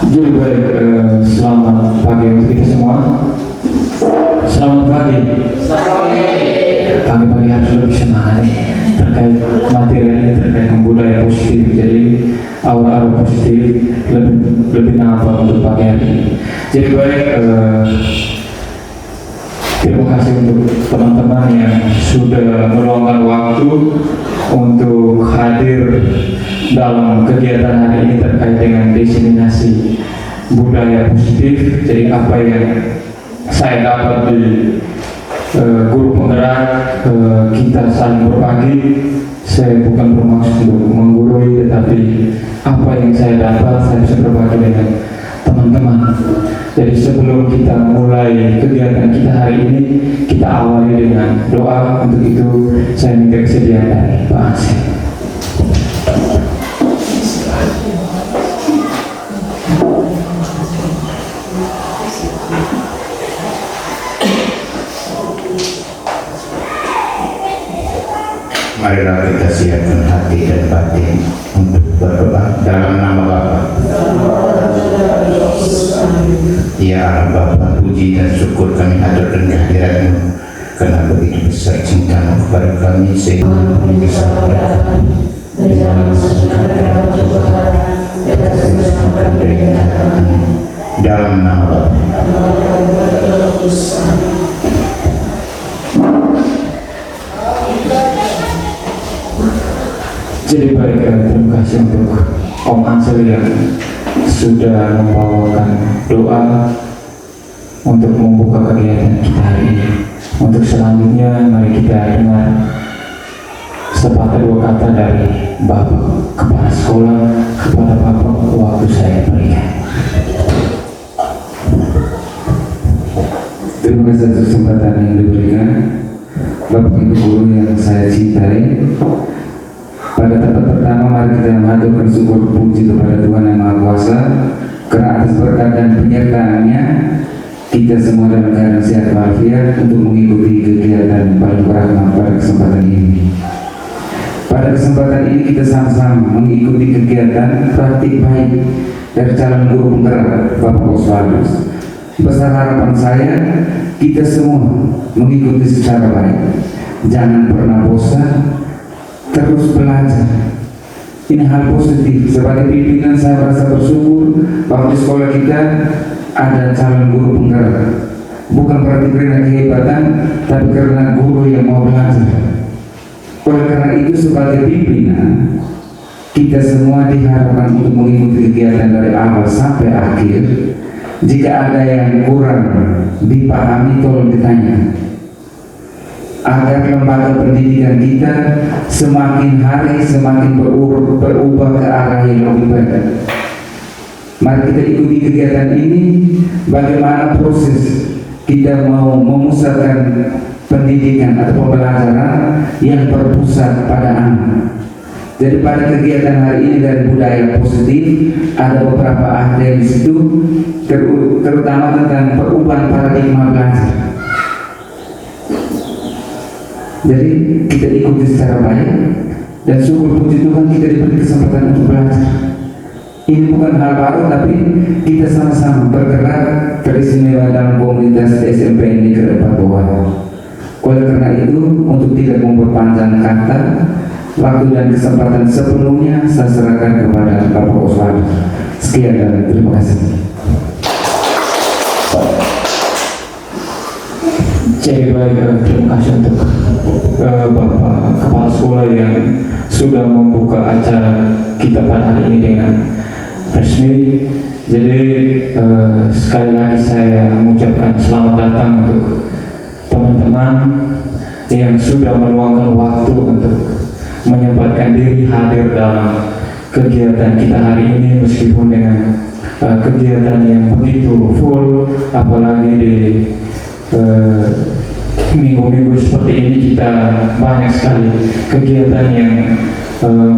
Jadi baik, selamat pagi untuk kita semua. Selamat pagi. Pagi-pagi harus lebih semangat terkait materi ini, terkait budaya positif. Jadi aura-aura positif lebih nampak untuk pagi hari ini. Jadi baik, terima kasih untuk teman-teman yang sudah meluangkan waktu untuk hadir dalam kegiatan hari ini terkait dengan diseminasi budaya positif. Jadi apa yang saya dapat di guru penggerak, kita saling berbagi. Saya bukan bermaksud untuk menggurui, tetapi apa yang saya dapat saya bisa berbagi dengan teman-teman. Jadi sebelum kita mulai kegiatan kita hari ini, kita awali dengan doa. Untuk itu saya minta kesediaan dari Pak Ansel. Marilah kita siapkan hati dan batin untuk berdoa dalam nama Bapa. Ya Allah Bapa, puji dan syukur kami haturkan kehadirat-Mu karena begitu besar cinta-Mu kepada kami sehingga kami bisa berada di dalam kesukaan Tuhan dalam nama Bapa. Jadi baik, terima kasih untuk Om Ansel yang sudah membawakan doa untuk membuka kegiatan kita hari ini. Untuk selanjutnya mari kita dengar sepatah dua kata dari Bapak Kepala Sekolah kepada Bapak waktu saya berikan. Terima kasih atas kesempatan yang diberikan Bapak Ibu Guru yang saya cintai. Pada tempat pertama mari kita mengaturkan syukur puji kepada Tuhan Yang Maha Kuasa karena atas berkat dan penyertaannya kita semua dalam keadaan sehat walafiat untuk mengikuti kegiatan paling beragam pada kesempatan ini. Pada kesempatan ini kita sama-sama mengikuti kegiatan praktik baik dari calon guru penggerak Bapak Oswaldus. Besar harapan saya kita semua mengikuti secara baik, jangan pernah bosan, terus belajar. Ini hal positif. Sebagai pimpinan saya merasa bersyukur bahwa di sekolah kita ada calon guru penggerak. Bukan berarti karena kehebatan, tapi karena guru yang mau belajar. Oleh karena itu sebagai pimpinan kita semua diharapkan untuk mengikuti kegiatan dari awal sampai akhir. Jika ada yang kurang dipahami tolong ditanya, agar lembaga pendidikan kita semakin hari semakin berubah ke arah yang lebih baik. Mari kita ikuti kegiatan ini, bagaimana proses kita mau memusatkan pendidikan atau pembelajaran yang berpusat pada anak. Jadi pada kegiatan hari ini dari budaya positif ada beberapa ahli di situ, terutama tentang perubahan paradigma belajar. Jadi kita ikuti secara baik dan syukur puji Tuhan kita diberi kesempatan untuk belajar. Ini bukan hal baru, tapi kita sama-sama bergerak teristimewa dalam komunitas SMP ini ke depan bawah. Oleh karena itu, untuk tidak memperpanjang kata, waktu dan kesempatan sepenuhnya saya serahkan kepada Bapak Oswald. Sekian dan terima kasih. Jadi baik, terima kasih untuk Bapak Kepala Sekolah yang sudah membuka acara kita pada hari ini dengan resmi. Jadi sekali lagi saya mengucapkan selamat datang untuk teman-teman yang sudah meluangkan waktu untuk menyempatkan diri hadir dalam kegiatan kita hari ini, meskipun dengan kegiatan yang begitu full, apalagi di minggu-minggu seperti ini kita banyak sekali kegiatan yang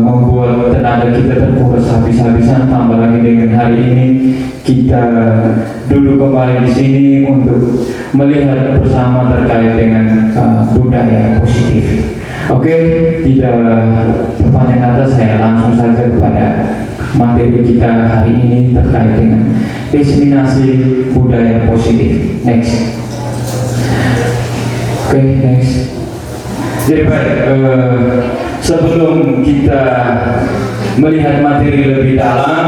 membuat tenaga kita terkuras habis-habisan. Tambah lagi dengan hari ini kita duduk kembali di sini untuk melihat bersama terkait dengan budaya positif. Oke, tidak berpanjang kata, saya langsung saja kepada materi kita hari ini terkait dengan diseminasi budaya positif. Next. Oke, next. Jadi baik, sebelum kita melihat materi lebih dalam,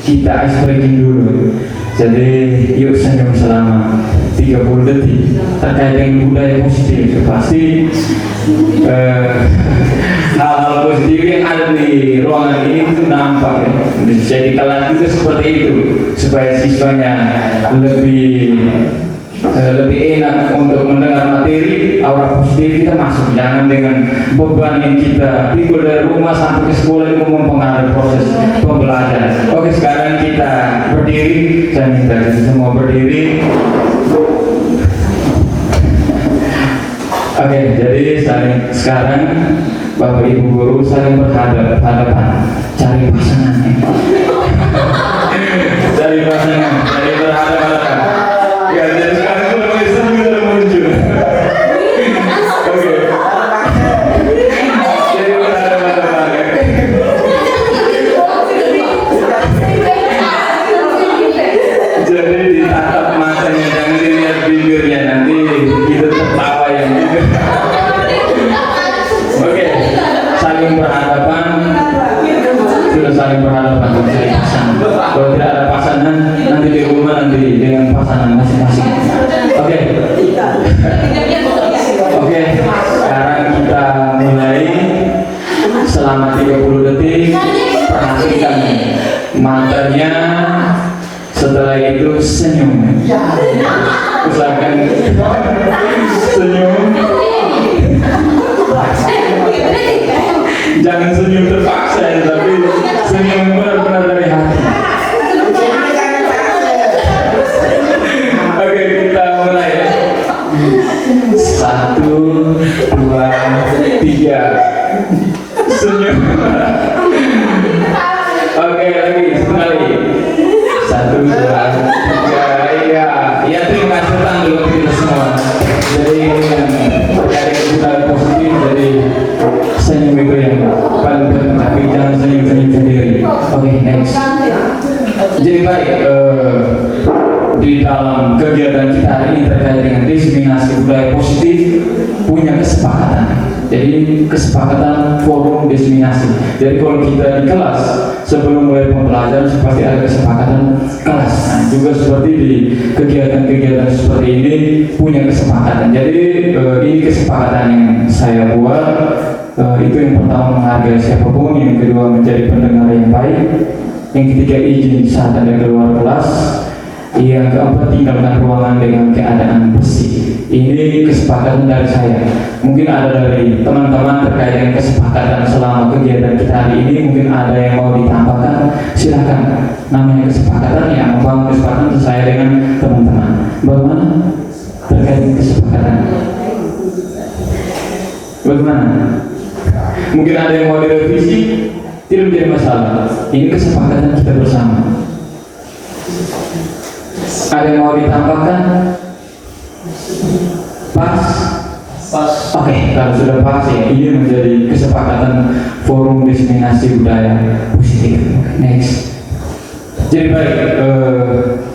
kita ice breaking dulu. Jadi yuk senyum selama 30 detik terkait dengan budaya positif. Pasti hal-hal positif yang ada di ruangan ini itu nampak ya. Jadi kelas itu seperti itu supaya siswanya lebih enak untuk mendengar materi. Aura positif kita masuk, jangan dengan beban yang kita pikul dari rumah sampai ke sekolah itu mempengaruhi proses pembelajaran. Oke, sekarang kita berdiri. Saya minta kita semua berdiri. Oke, jadi sekarang Bapak Ibu guru saling berhadapan, cari pasangannya. Cari pasangan, cari berhadapan. Ya, jadi sekarang itu lebih sudah muncul. Oke. Jadi berhadapan. Jadi ditatap matanya, jangan dilihat bibirnya, nanti itu tertawa yang bibir. Oke, saling berhadapan. Sudah saling berhadapan, cari pasangan. Kalau tidak ada pasangan, nanti di rumah nanti dengan pasangan masing-masing. Oke. Oke, sekarang kita mulai selama 30 detik. Perhatikan matanya. Setelah itu senyum. Usahakan senyum. Jangan senyum terpaksa ya, tapi senyum benar-benar dari hati. Oke, kita mulai ya. 1, 2, 3. Senyum. Oke, lagi sekali. 1, 2, 3. Iya, ya terima kasih tanggung jawab kita semua. Jadi ini yang dari budaya positif, jadi senyum itu yang paling penting, tapi jangan senyum-senyum sendiri. Oke, next. Jadi baik, di dalam kegiatan kita hari ini terkait dengan diseminasi budaya positif punya kesepakatan. Jadi kesepakatan forum diseminasi. Jadi kalau kita di kelas sebelum mulai pembelajaran pasti ada kesepakatan kelas. Nah, juga seperti di kegiatan-kegiatan seperti ini punya kesepakatan. Jadi ini kesepakatan yang saya buat. Itu yang pertama menghargai siapapun, yang kedua menjadi pendengar yang baik, yang ketiga izin saat ada keluar kelas, yang keempat tinggalkan ruangan dengan keadaan bersih. Ini kesepakatan dari saya. Mungkin ada dari teman-teman terkait dengan kesepakatan selama kegiatan kita hari ini. Mungkin ada yang mau ditambahkan, silakan. Namanya kesepakatan ya, membangun kesepakatan sesuai dengan teman-teman. Bagaimana terkait dengan kesepakatan? Bagaimana? Mungkin ada yang mau direvisi, tidak menjadi masalah. Ini kesepakatan kita bersama. Ada yang mau ditambahkan? Pas? Oke, kalau sudah pas ya, ini menjadi kesepakatan forum diseminasi budaya positif. Next. Jadi baik,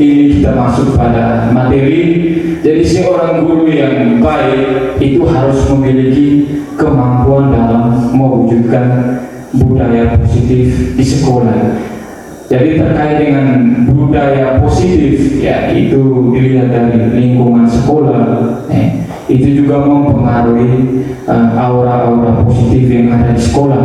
ini kita masuk pada materi. Jadi seorang guru yang baik itu harus memiliki kemampuan dalam mewujudkan budaya positif di sekolah. Jadi terkait dengan budaya positif, ya itu dilihat dari lingkungan sekolah. Itu juga mempengaruhi aura-aura positif yang ada di sekolah.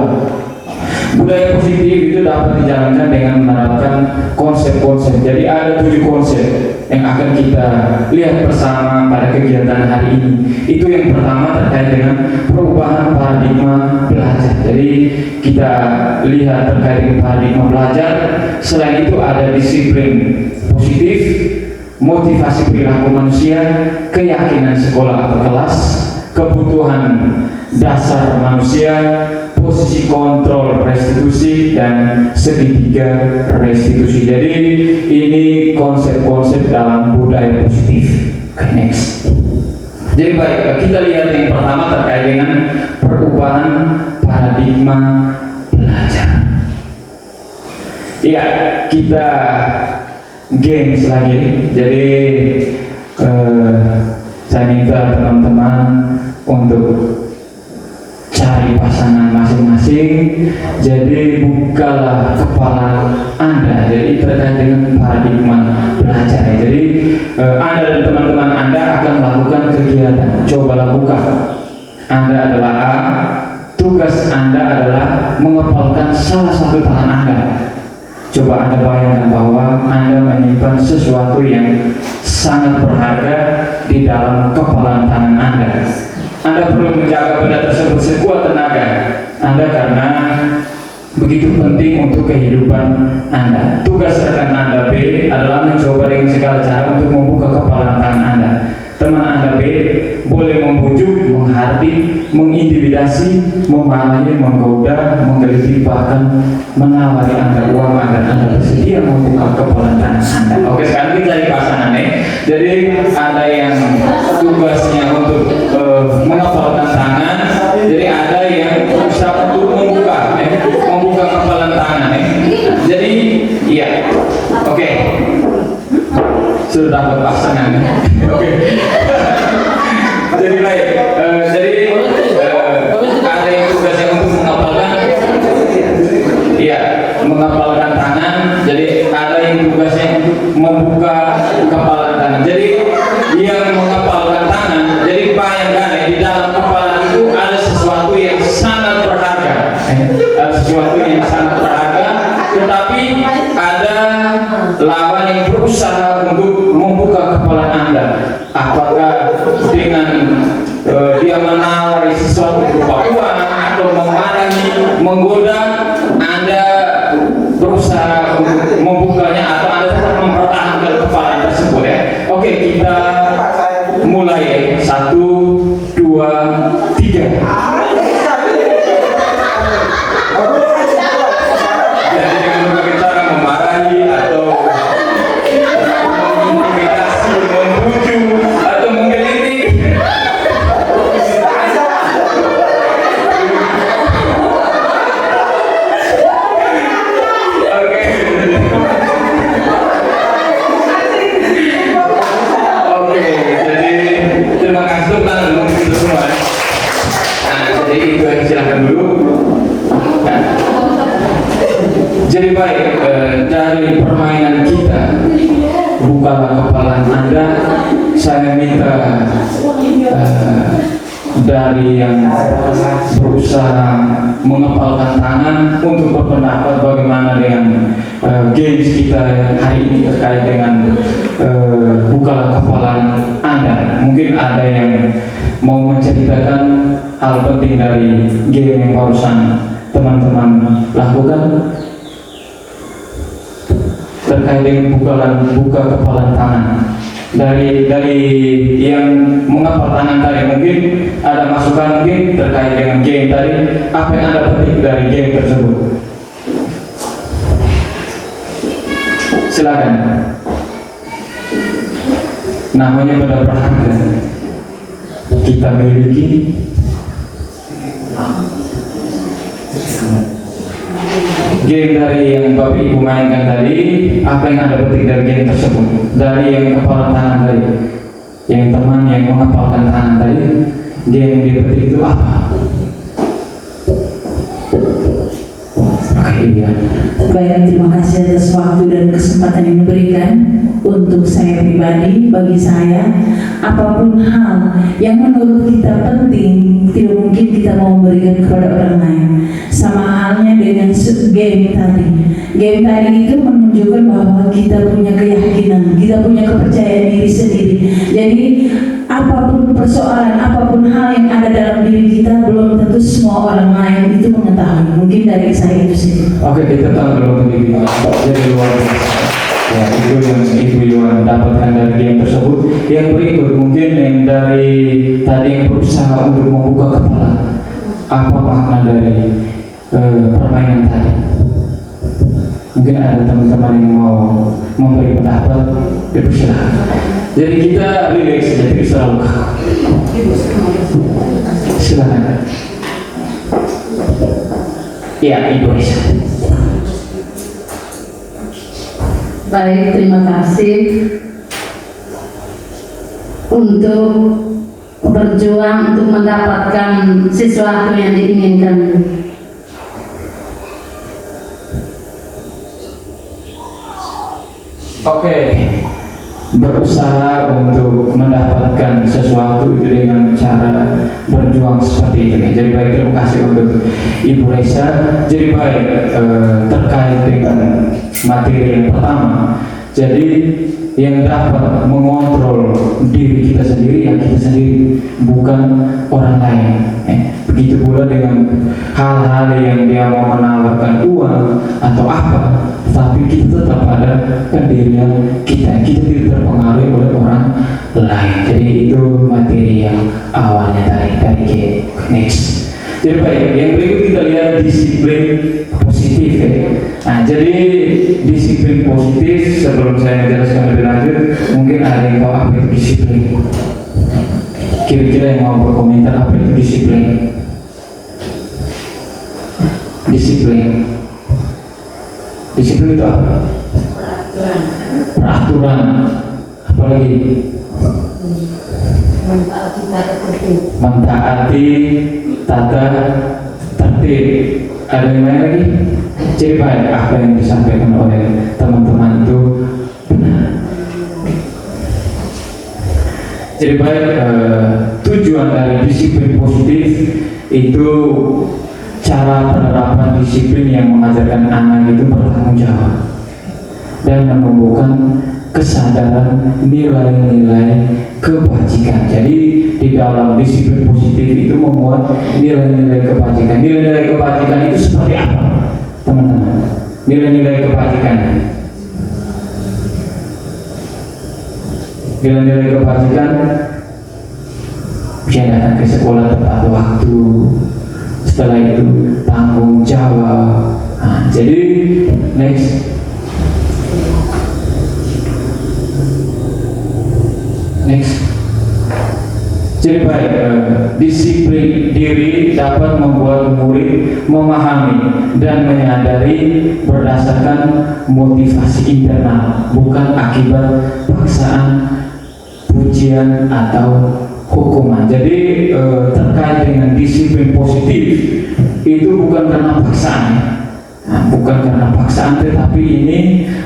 Budaya positif itu dapat dijalankan dengan menerapkan konsep-konsep. Jadi ada 7 konsep yang akan kita lihat bersama pada kegiatan hari ini. Itu yang pertama terkait dengan perubahan paradigma belajar. Jadi kita lihat terkait dengan paradigma belajar. Selain itu ada disiplin positif, motivasi perilaku manusia, keyakinan sekolah atau kelas, kebutuhan dasar manusia, posisi kontrol restitusi, dan segitiga restitusi. Jadi ini konsep-konsep dalam budaya positif. Okay, next. Jadi baik, kita lihat yang pertama terkait dengan perubahan paradigma belajar. Iya, kita games lagi. Jadi saya minta teman-teman untuk cari pasangan masing-masing. Jadi bukalah kepala Anda. Jadi terkait dengan paradigma belajar. Jadi Anda dan teman-teman Anda akan melakukan kegiatan. Cobalah buka. Anda adalah A. Tugas Anda adalah mengepalkan salah satu tangan Anda. Coba Anda bayangkan bahwa Anda menyimpan sesuatu yang sangat berharga di dalam kepalan tangan Anda. Anda perlu menjaga benda tersebut sekuat tenaga Anda karena begitu penting untuk kehidupan Anda. Tugas rekan Anda B adalah mencoba dengan segala cara untuk membuka kepalan tangan Anda. Teman Anda B boleh membujuk, menghardik, mengintimidasi, memarahi, menggoda, menggelitik, bahkan menawari Anda uang agar Anda bersedia membuka kepala tangan Anda. Oke, sekarang kita cari pasangannya. Jadi ada yang tugasnya untuk mengepalkan tangan. Jadi ada yang berusaha untuk membuka kepala tangan. Jadi iya, oke. Sudah dapat pasangan. Oke. Jadi baik. Jadi ada yang tugasnya untuk mengepalkan, iya, mengepalkan tangan. Jadi ada yang tugasnya untuk membuka kepala tangan. Jadi yang mengepalkan tangan, jadi bayangkan di dalam kepala itu ada sesuatu yang sangat berharga. Ada sesuatu yang sangat berharga, tetapi ada lawan yang berusaha untuk membuka kepala Anda. Apakah dengan dia menawari sesuatu berupa uang atau memarahi, menggoda, Anda berusaha untuk membukanya atau Anda tetap mempertahankan kepala tersebut ya. Oke, kita mulai 1, 2, 3. Jadi dengan berbagai cara memarahi atau mengintimidasi, membujuk atau menggelitik. Oke, jadi terima kasih untuk semua. Nah, jadi itu yang silakan dulu. Nah, jadi baik, dari permainan kita, bukalah kepala Anda. Saya minta dari yang berusaha mengepalkan tangan untuk berpendapat bagaimana dengan games kita hari ini terkait dengan bukalah kepala Anda. Mungkin ada yang mau menceritakan hal penting dari game yang barusan teman-teman lakukan terkait dengan buka kepala tangan. Dari yang mengepal tangan tadi, mungkin ada masukan mungkin terkait dengan game tadi. Apa yang Anda petik dari game tersebut? Silakan. Namanya benda berharga kita miliki. Game dari yang Bapak Ibu mainkan tadi, apa yang Anda petik dari game tersebut? Dari yang kepala tangan tadi, yang teman yang mengepalkan tangan tadi, game yang dipetik itu apa? Iya. Baik, terima kasih atas waktu dan kesempatan yang diberikan untuk saya pribadi. Bagi saya, apapun hal yang menurut kita penting, tidak mungkin kita mau memberikan kepada orang lain. Sama halnya dengan game tadi. Game tadi itu menunjukkan bahwa kita punya keyakinan, kita punya kepercayaan diri sendiri. Jadi apapun persoalan, apapun hal yang ada dalam diri kita, belum tentu semua orang lain itu mengetahui. Mungkin dari saya itu sih. Oke, kita tahu dulu diri kita. Jadi luar biasa. Ya, itu yang Ibu Yuan dapatkan dari game tersebut. Yang berikut mungkin yang dari tadi yang berusaha untuk membuka kepala. Apa makna dari permainan tadi? Mungkin ada teman-teman yang mau memberi pendapat, dipersilakan. Jadi kita relax, jadi selalu silakan. Ya, Ibu Risa. Baik, terima kasih untuk berjuang untuk mendapatkan sesuatu yang diinginkan. Oke, berusaha untuk mendapatkan sesuatu itu dengan cara berjuang seperti ini. Jadi baik, terima kasih untuk Ibu Reza. Jadi baik, terkait dengan materi yang pertama, jadi yang dapat mengontrol diri kita sendiri ya kita sendiri, bukan orang lain. Begitu pula dengan hal-hal yang dia mau menawarkan uang atau apa, tapi kita tetap ada pendirian kita tidak terpengaruhi oleh orang lain. Jadi itu materi yang awalnya dari next. Jadi baik, yang berikut kita lihat disiplin positif ya. Nah, jadi disiplin positif, sebelum saya menjelaskan lebih lanjut, mungkin ada yang tahu apa itu disiplin. Kira-kira yang mau berkomentar apa itu disiplin? Disiplin itu apa? Peraturan. Apalagi? Mentaati tata tertib. Ada yang lain lagi? Jadi baik, apa yang disampaikan oleh teman-teman itu benar. Jadi baik, tujuan dari disiplin positif itu cara penerapan disiplin yang mengajarkan anak itu bertanggung jawab dan menumbuhkan kesadaran nilai-nilai kebajikan. Jadi di dalam disiplin positif itu memuat nilai-nilai kebajikan. Nilai-nilai kebajikan itu seperti apa, teman-teman? Nilai-nilai kebajikan. Nilai-nilai kebajikan bisa datang ke sekolah tepat waktu. Setelah itu tanggung jawab. Nah, jadi next. Jadi baik, disiplin diri dapat membuat murid memahami dan menyadari berdasarkan motivasi internal, bukan akibat paksaan, pujian atau hukuman. Jadi terkait dengan disiplin positif itu bukan karena paksaan, bukan karena paksaan, tetapi ini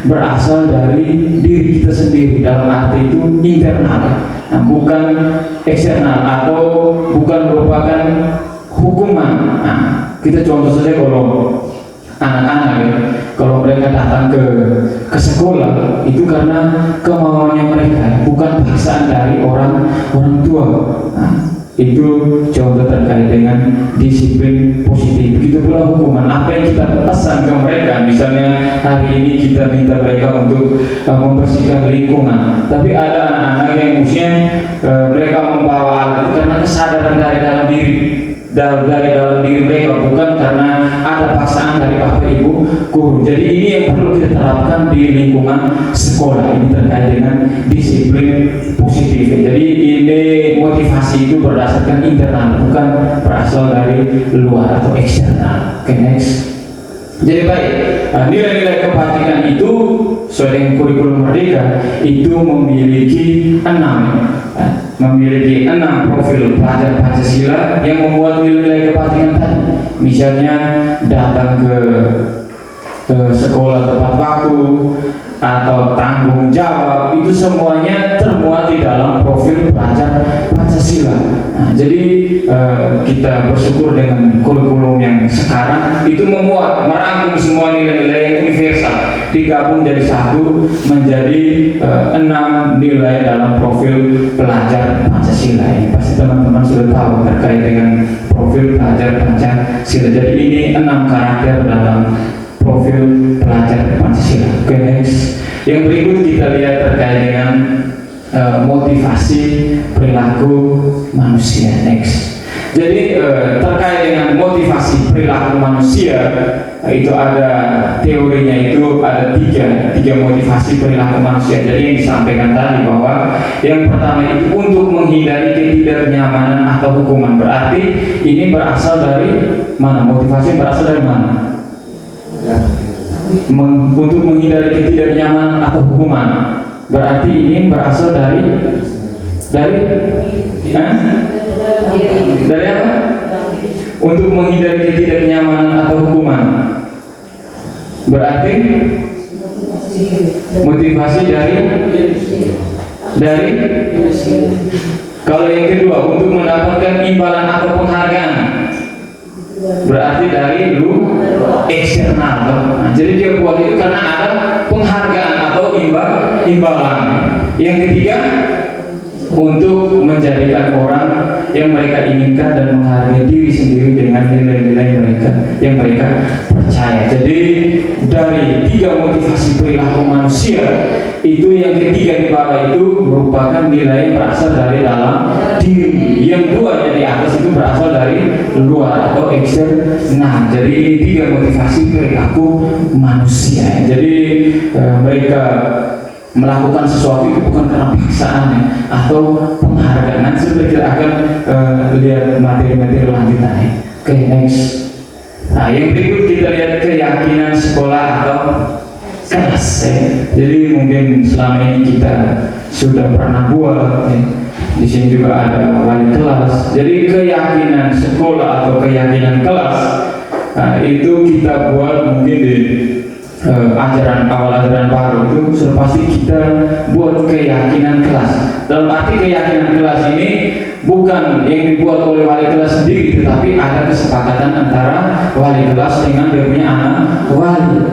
berasal dari diri kita sendiri, dalam arti itu internal, bukan eksternal atau bukan merupakan hukuman. Kita contoh saja kalau anak-anak ya, kalau mereka datang ke sekolah itu karena kemauannya mereka, bukan paksaan dari orang tua. Itu contoh terkait dengan disiplin positif. Begitu pula hukuman, apa yang kita pesan ke mereka. Misalnya hari ini kita minta mereka untuk membersihkan lingkungan, tapi ada anak-anak yang usia mereka membawa alat karena kesadaran dari dalam diri mereka, bukan karena ada paksaan dari bapak ibu guru. Jadi ini yang perlu kita terapkan di lingkungan sekolah. Ini terkait dengan disiplin positif. Jadi ini motivasi itu berdasarkan internal, bukan berasal dari luar atau eksternal. Oke, next. Jadi baik, nilai-nilai kebajikan itu sesuai dengan kurikulum Merdeka itu memiliki 6 profil pelajar Pancasila yang membuat nilai-nilai kebajikan tadi. Misalnya datang ke sekolah tepat waktu atau tanggung jawab, itu semuanya termuat di dalam profil pelajar Pancasila. Nah, jadi kita bersyukur dengan kurikulum yang sekarang itu merangkum semua nilai-nilai yang universal, digabung jadi satu menjadi 6 nilai dalam profil pelajar Pancasila. Ini pasti teman-teman sudah tahu terkait dengan profil pelajar Pancasila. Jadi ini 6 karakter dalam profil pelajar Pancasila. Oke, next. Yang berikut kita lihat terkait dengan motivasi perilaku manusia. Next. Jadi terkait dengan motivasi perilaku manusia itu ada teorinya, itu ada tiga motivasi perilaku manusia. Jadi yang disampaikan tadi bahwa yang pertama itu untuk menghindari ketidaknyamanan atau hukuman. Berarti ini berasal dari mana? Motivasi berasal dari mana? untuk menghindari ketidaknyamanan atau hukuman. Berarti ini berasal dari apa? Untuk menghindari ketidaknyamanan atau hukuman. Berarti motivasi dari kalau yang kedua untuk mendapatkan imbalan atau penghargaan, berarti dari eksternal. Nah, jadi dia buat itu karena ada penghargaan atau imbalan. Yang ketiga untuk menjadikan orang yang mereka inginkan dan menghargai diri sendiri dengan nilai-nilai mereka yang mereka percaya. Jadi dari 3 motivasi perilaku manusia itu, yang ketiga di bawah itu merupakan nilai yang berasal dari dalam diri. Yang 2 di atas itu berasal dari luar atau eksternal. Jadi ini 3 motivasi perilaku manusia. Jadi mereka melakukan sesuatu itu bukan karena paksaan atau penghargaan. Nanti kita akan lihat materi-materi lanjutannya. Oke, next. Nah, yang berikut kita lihat keyakinan sekolah atau kelas. Jadi mungkin selama ini kita sudah pernah buat. Di sini juga ada wali kelas. Jadi keyakinan sekolah atau keyakinan kelas, nah, itu kita buat mungkin di awal ajaran baru itu sudah pasti kita buat keyakinan kelas. Dalam arti keyakinan kelas ini bukan yang dibuat oleh wali kelas sendiri, tetapi ada kesepakatan antara wali kelas dengan dia punya anak wali.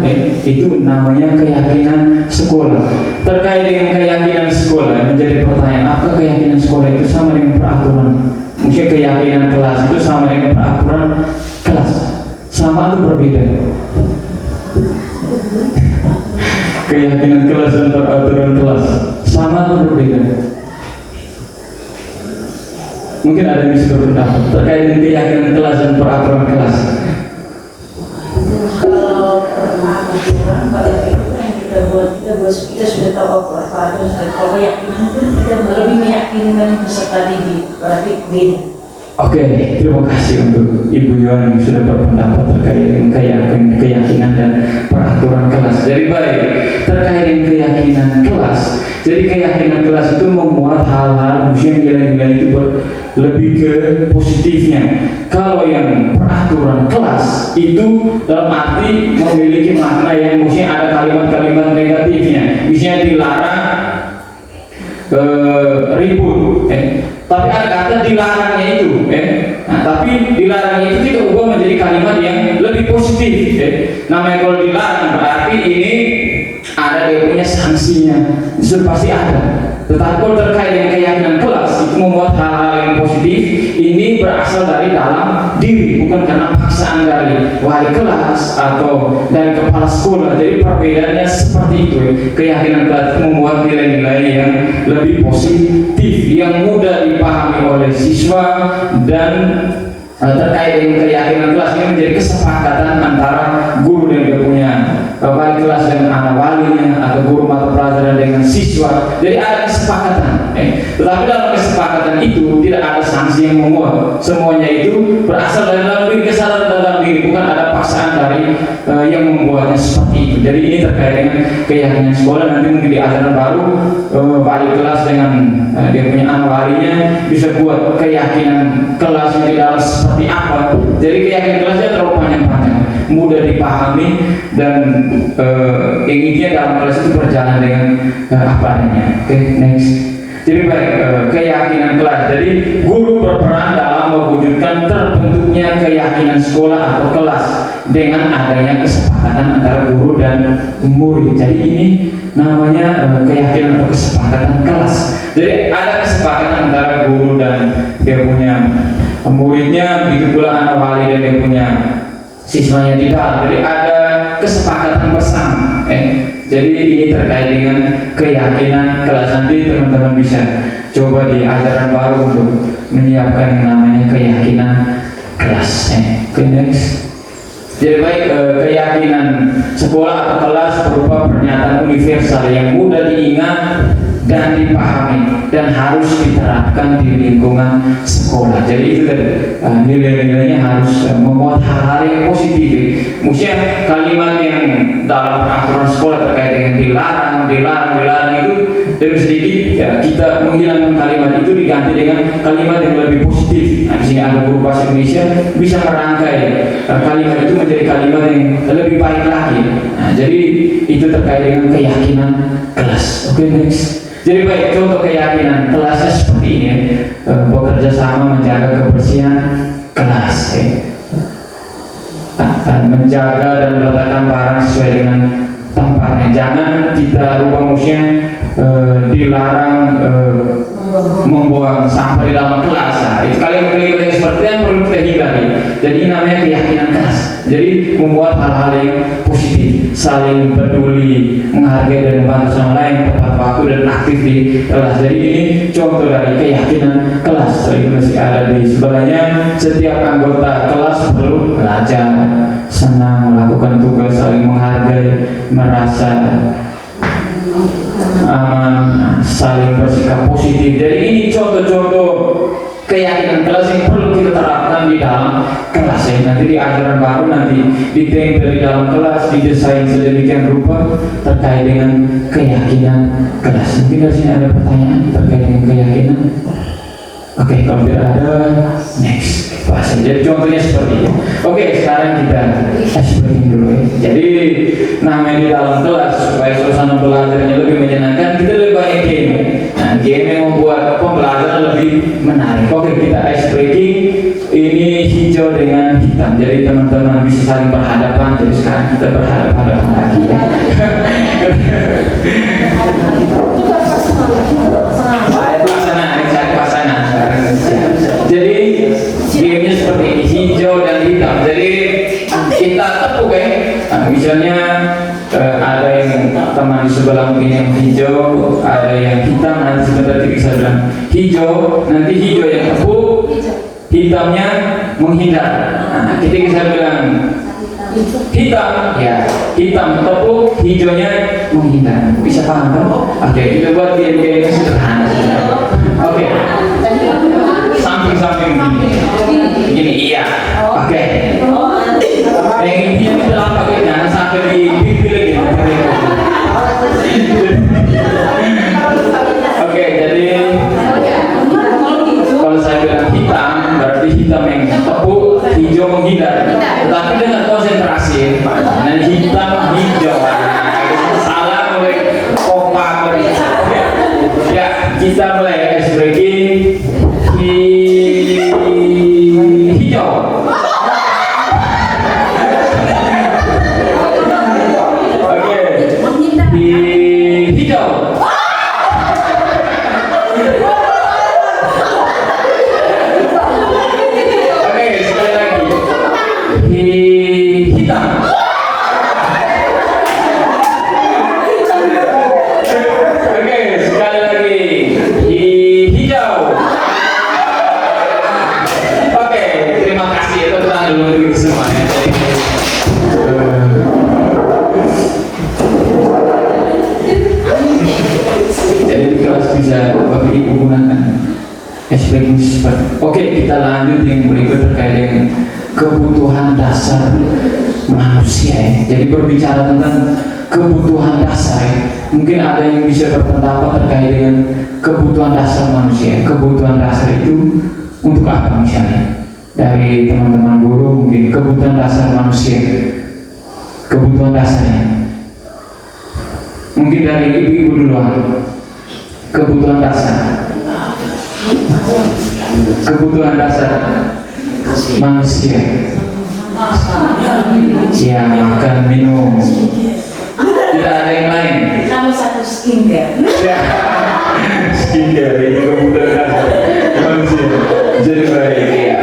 Itu namanya keyakinan sekolah. Terkait dengan keyakinan sekolah menjadi pertanyaan, apa keyakinan sekolah itu sama dengan peraturan? Mungkin keyakinan kelas itu sama dengan peraturan kelas, sama atau berbeda? Keyakinan kelas dan peraturan kelas sama atau berbeda? Mungkin ada yang bisa berpendapat terkait dengan keyakinan kelas dan peraturan kelas. Kalau peraturan pada itu yang kita sudah tahu apa itu. Kalau keyakinan itu kita lebih meyakinkan peserta didik, berarti beda. Oke, terima kasih untuk Ibu Yohan yang sudah berpendapat terkait dengan keyakinan dan peraturan kelas. Jadi baik, terkait dengan keyakinan kelas. Jadi keyakinan kelas itu memuat hal-hal mungkin nilai-nilai itu lebih ke positifnya. Kalau yang peraturan kelas itu dalam arti memiliki makna yang mungkin ada kalimat-kalimat negatifnya. Misalnya dilarang ribut, tapi ada kata dilarangnya itu, nah, tapi dilarangnya itu kita ubah menjadi kalimat yang lebih positif. Namanya kalau dilarang berarti ini ada dia punya sanksinya, itu pasti ada. Tetapi kalau terkait dengan keyakinan kelas itu membuat hal-hal yang positif, ini berasal dari dalam diri, bukan karena paksaan dari wali kelas atau dari kepala sekolah. Jadi perbedaannya seperti itu. Keyakinan kelas itu membuat nilai-nilai yang lebih positif, yang mudah dipahami oleh siswa, dan terkait dengan keyakinan kelas ini menjadi kesepakatan antara guru dan dia punya wali kelas dengan anak walinya, atau guru mata pelajaran dengan siswa. Jadi ada kesepakatan. Tetapi dalam kesepakatan itu tidak ada sanksi yang memuat. Semuanya itu berasal dari dalam diri, kesadaran dalam diri, bukan ada paksaan dari yang membuatnya seperti itu. Jadi ini terkait dengan keyakinan sekolah. Nanti mungkin di ajaran baru wali kelas dengan dia punya anak walinya bisa buat keyakinan kelas yang tidak seperti apa. Jadi keyakinan kelasnya terlalu panjang-panjang, mudah dipahami, dan yang intinya dalam kelas itu berjalan dengan apa adanya. Oke, next. Jadi baik, keyakinan kelas. Jadi guru berperan dalam mewujudkan terbentuknya keyakinan sekolah atau kelas dengan adanya kesepakatan antara guru dan murid. Jadi ini namanya keyakinan atau kesepakatan kelas. Jadi ada kesepakatan antara guru dan dia punya muridnya, begitu pula anak wali dan dia punya siswanya di dalam. Jadi ada kesepakatan bersama. Jadi ini terkait dengan keyakinan kelas. Nanti teman-teman bisa coba di ajaran baru untuk menyiapkan yang namanya keyakinan kelas. Next. Jadi baik, keyakinan sekolah atau kelas berupa pernyataan universal yang mudah diingat dan dipahami dan harus diterapkan di lingkungan sekolah. Jadi itu nilai-nilainya harus memuat hal-hal yang positif. Maksudnya kalimat yang dalam peraturan sekolah terkait dengan dilarang itu dari sedikit ya, kita menghilangkan kalimat itu diganti dengan kalimat yang lebih positif. Nah, di sini ada guru bahasa Indonesia bisa merangkai kalimat itu menjadi kalimat yang lebih baik lagi. Nah, jadi itu terkait dengan keyakinan kelas. Oke, next. Jadi baik, contoh keyakinan kelasnya seperti ini ya. Bekerja sama menjaga kebersihan kelas ya. Menjaga dan meletakkan barang sesuai dengan tempatnya. Jangan kita rubah musiknya dilarang membuang sampah di dalam kelas. Nah, itu kalimat-kalimat yang seperti yang perlu kita hindari. Jadi ini namanya keyakinan kelas. Jadi membuat hal-hal yang positif, saling peduli, menghargai dan membantu sama lain, tepat waktu dan aktif di kelas. Jadi ini contoh dari keyakinan kelas. Itu masih ada di sebelahnya. Setiap anggota kelas perlu belajar, senang melakukan tugas, saling menghargai, merasa aman, saling bersikap positif. Jadi ini contoh-contoh keyakinan kelas yang perlu kita terapkan di dalam kelas ya. Nanti di ajaran baru nanti ditempel di dalam kelas, didesain sedemikian rupa terkait dengan keyakinan kelas. Mungkin dari sini ada pertanyaan terkait dengan keyakinan. Oke, kalau tidak ada, next bahasa. Jadi contohnya seperti ini. Oke, sekarang kita explain dulu ya. Jadi namanya di dalam kelas supaya suasana belajarnya lebih menyenangkan, kita lebih banyak game. Nah, game yang membuat pembelajaran lebih menarik. Oke, kita ice breaking. Ini hijau dengan hitam. Jadi teman-teman bisa saling berhadapan. Jadi sekarang kita berhadapan lagi ya. Jadi gamenya seperti ini, hijau dan hitam. Jadi kita tepuk ya. Nah, misalnya ada yang teman di sebelah mungkin yang hijau, ada yang hitam. Nanti sebentar kita bisa bilang hijau, nanti hijau yang tepuk, hitamnya menghindar. Nah, kita bisa bilang hitam, ya hitam tepuk, hijaunya menghindar. Bisa paham kan? Oke, kita buat game-game yang sederhana. Oke. Samping gini iya. Oke. Yang ini yang kita pakai jangan sampai di pipi lagi. Oke, jadi kalau saya bilang hitam berarti hitam yang tepuk, hijau menghindar. Tetapi dengan konsentrasi, nah hitam hijau. Salah mulai kompak. Ya, kita mulai ice breaking. Hijau. Oke. Hijau. Oke, sekali lagi. Hitam. Oke, sekali lagi. Hijau. Oke, terima kasih. Itu tenang dulu untuk semuanya. Jadi di kelas bisa Bapak Ibu gunakan explain seperti. Oke, kita lanjut yang berikut terkait dengan kebutuhan dasar manusia ya. Jadi berbicara tentang kebutuhan dasar ya. Mungkin ada yang bisa berpendapat terkait dengan kebutuhan dasar manusia. Kebutuhan dasar itu untuk apa misalnya? Dari teman-teman guru mungkin kebutuhan dasar manusia. Kebutuhan dasarnya. Mungkin dari ibu-ibu duluan. Kebutuhan dasar. Kebutuhan dasar manusia. Ya, makan, minum. Tidak ada yang lain. Tambah satu skincare. Ya, skincare itu kebutuhan dasar manusia. Jadi baik ya.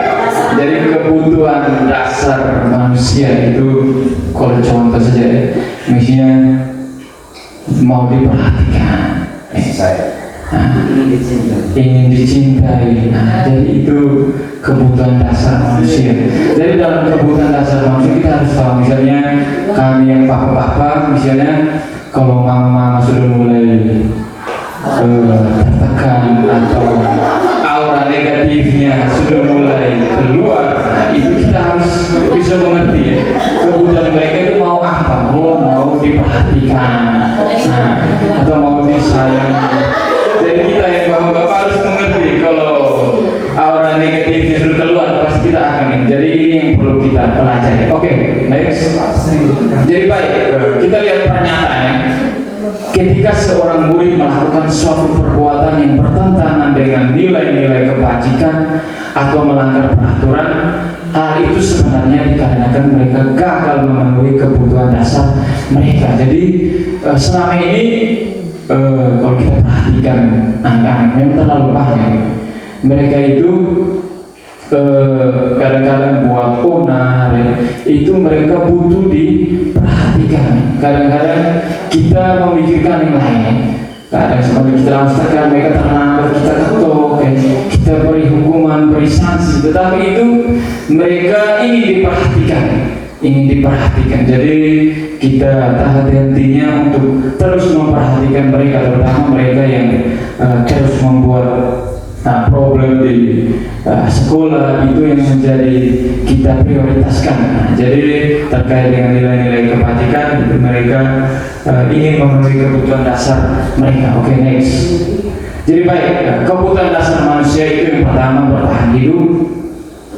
Jadi kebutuhan dasar manusia itu kalau contoh saja ya, misalnya mau diperhatikan. Ingin dicintai. Nah, jadi itu kebutuhan dasar manusia. Jadi dalam kebutuhan dasar manusia kita harus tahu, misalnya kami yang papa-papa, misalnya kalau mama-mama sudah mulai tertekan atau aura negatifnya sudah mulai keluar, nah, itu kita harus bisa mengerti ya, kebutuhan mereka itu mau apa, mau diperhatikan, nah, atau mau disayang. Jadi kita yang bapak-bapak harus mengerti kalau aura negatifnya sudah keluar, pasti kita akan ini. Jadi ini yang perlu kita pelajari. Oke, next. Jadi baik, kita lihat pernyataannya. Ketika seorang murid melakukan suatu perbuatan yang bertentangan dengan nilai-nilai kebajikan atau melanggar peraturan, hal itu sebenarnya dikarenakan mereka gagal memenuhi kebutuhan dasar mereka. Jadi selama ini kalau kita perhatikan anak-anak memang terlalu banyak, mereka itu kadang-kadang buat onar, itu mereka butuh diperhatikan. Kadang-kadang kita memikirkan yang lain. Kadang sebagai kita langsungkan mereka terlambat, kita ketok, kita beri hukuman, beri sanksi. Tetapi itu mereka ingin diperhatikan. Jadi kita tak henti-hentinya untuk terus memperhatikan mereka, terutama mereka yang terus membuat problem di sekolah, itu yang menjadi kita prioritaskan. Jadi terkait dengan nilai-nilai kebajikan, itu mereka ingin memenuhi kebutuhan dasar mereka. Oke, next. Jadi baik, kebutuhan dasar manusia itu yang pertama bertahan hidup,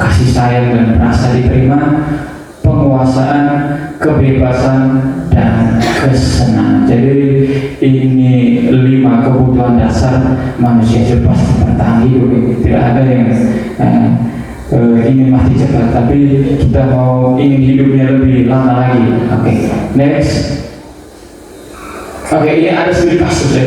kasih sayang dan rasa diterima, penguasaan, kebebasan, dan kesenangan. Jadi ini 5 kebutuhan dasar manusia itu pasti bertahan hidup. Tidak ada yang ingin mati cepat, tapi kita mau ingin hidupnya lebih lama lagi. Oke, next. Oke, ini ada sedikit kasus ya.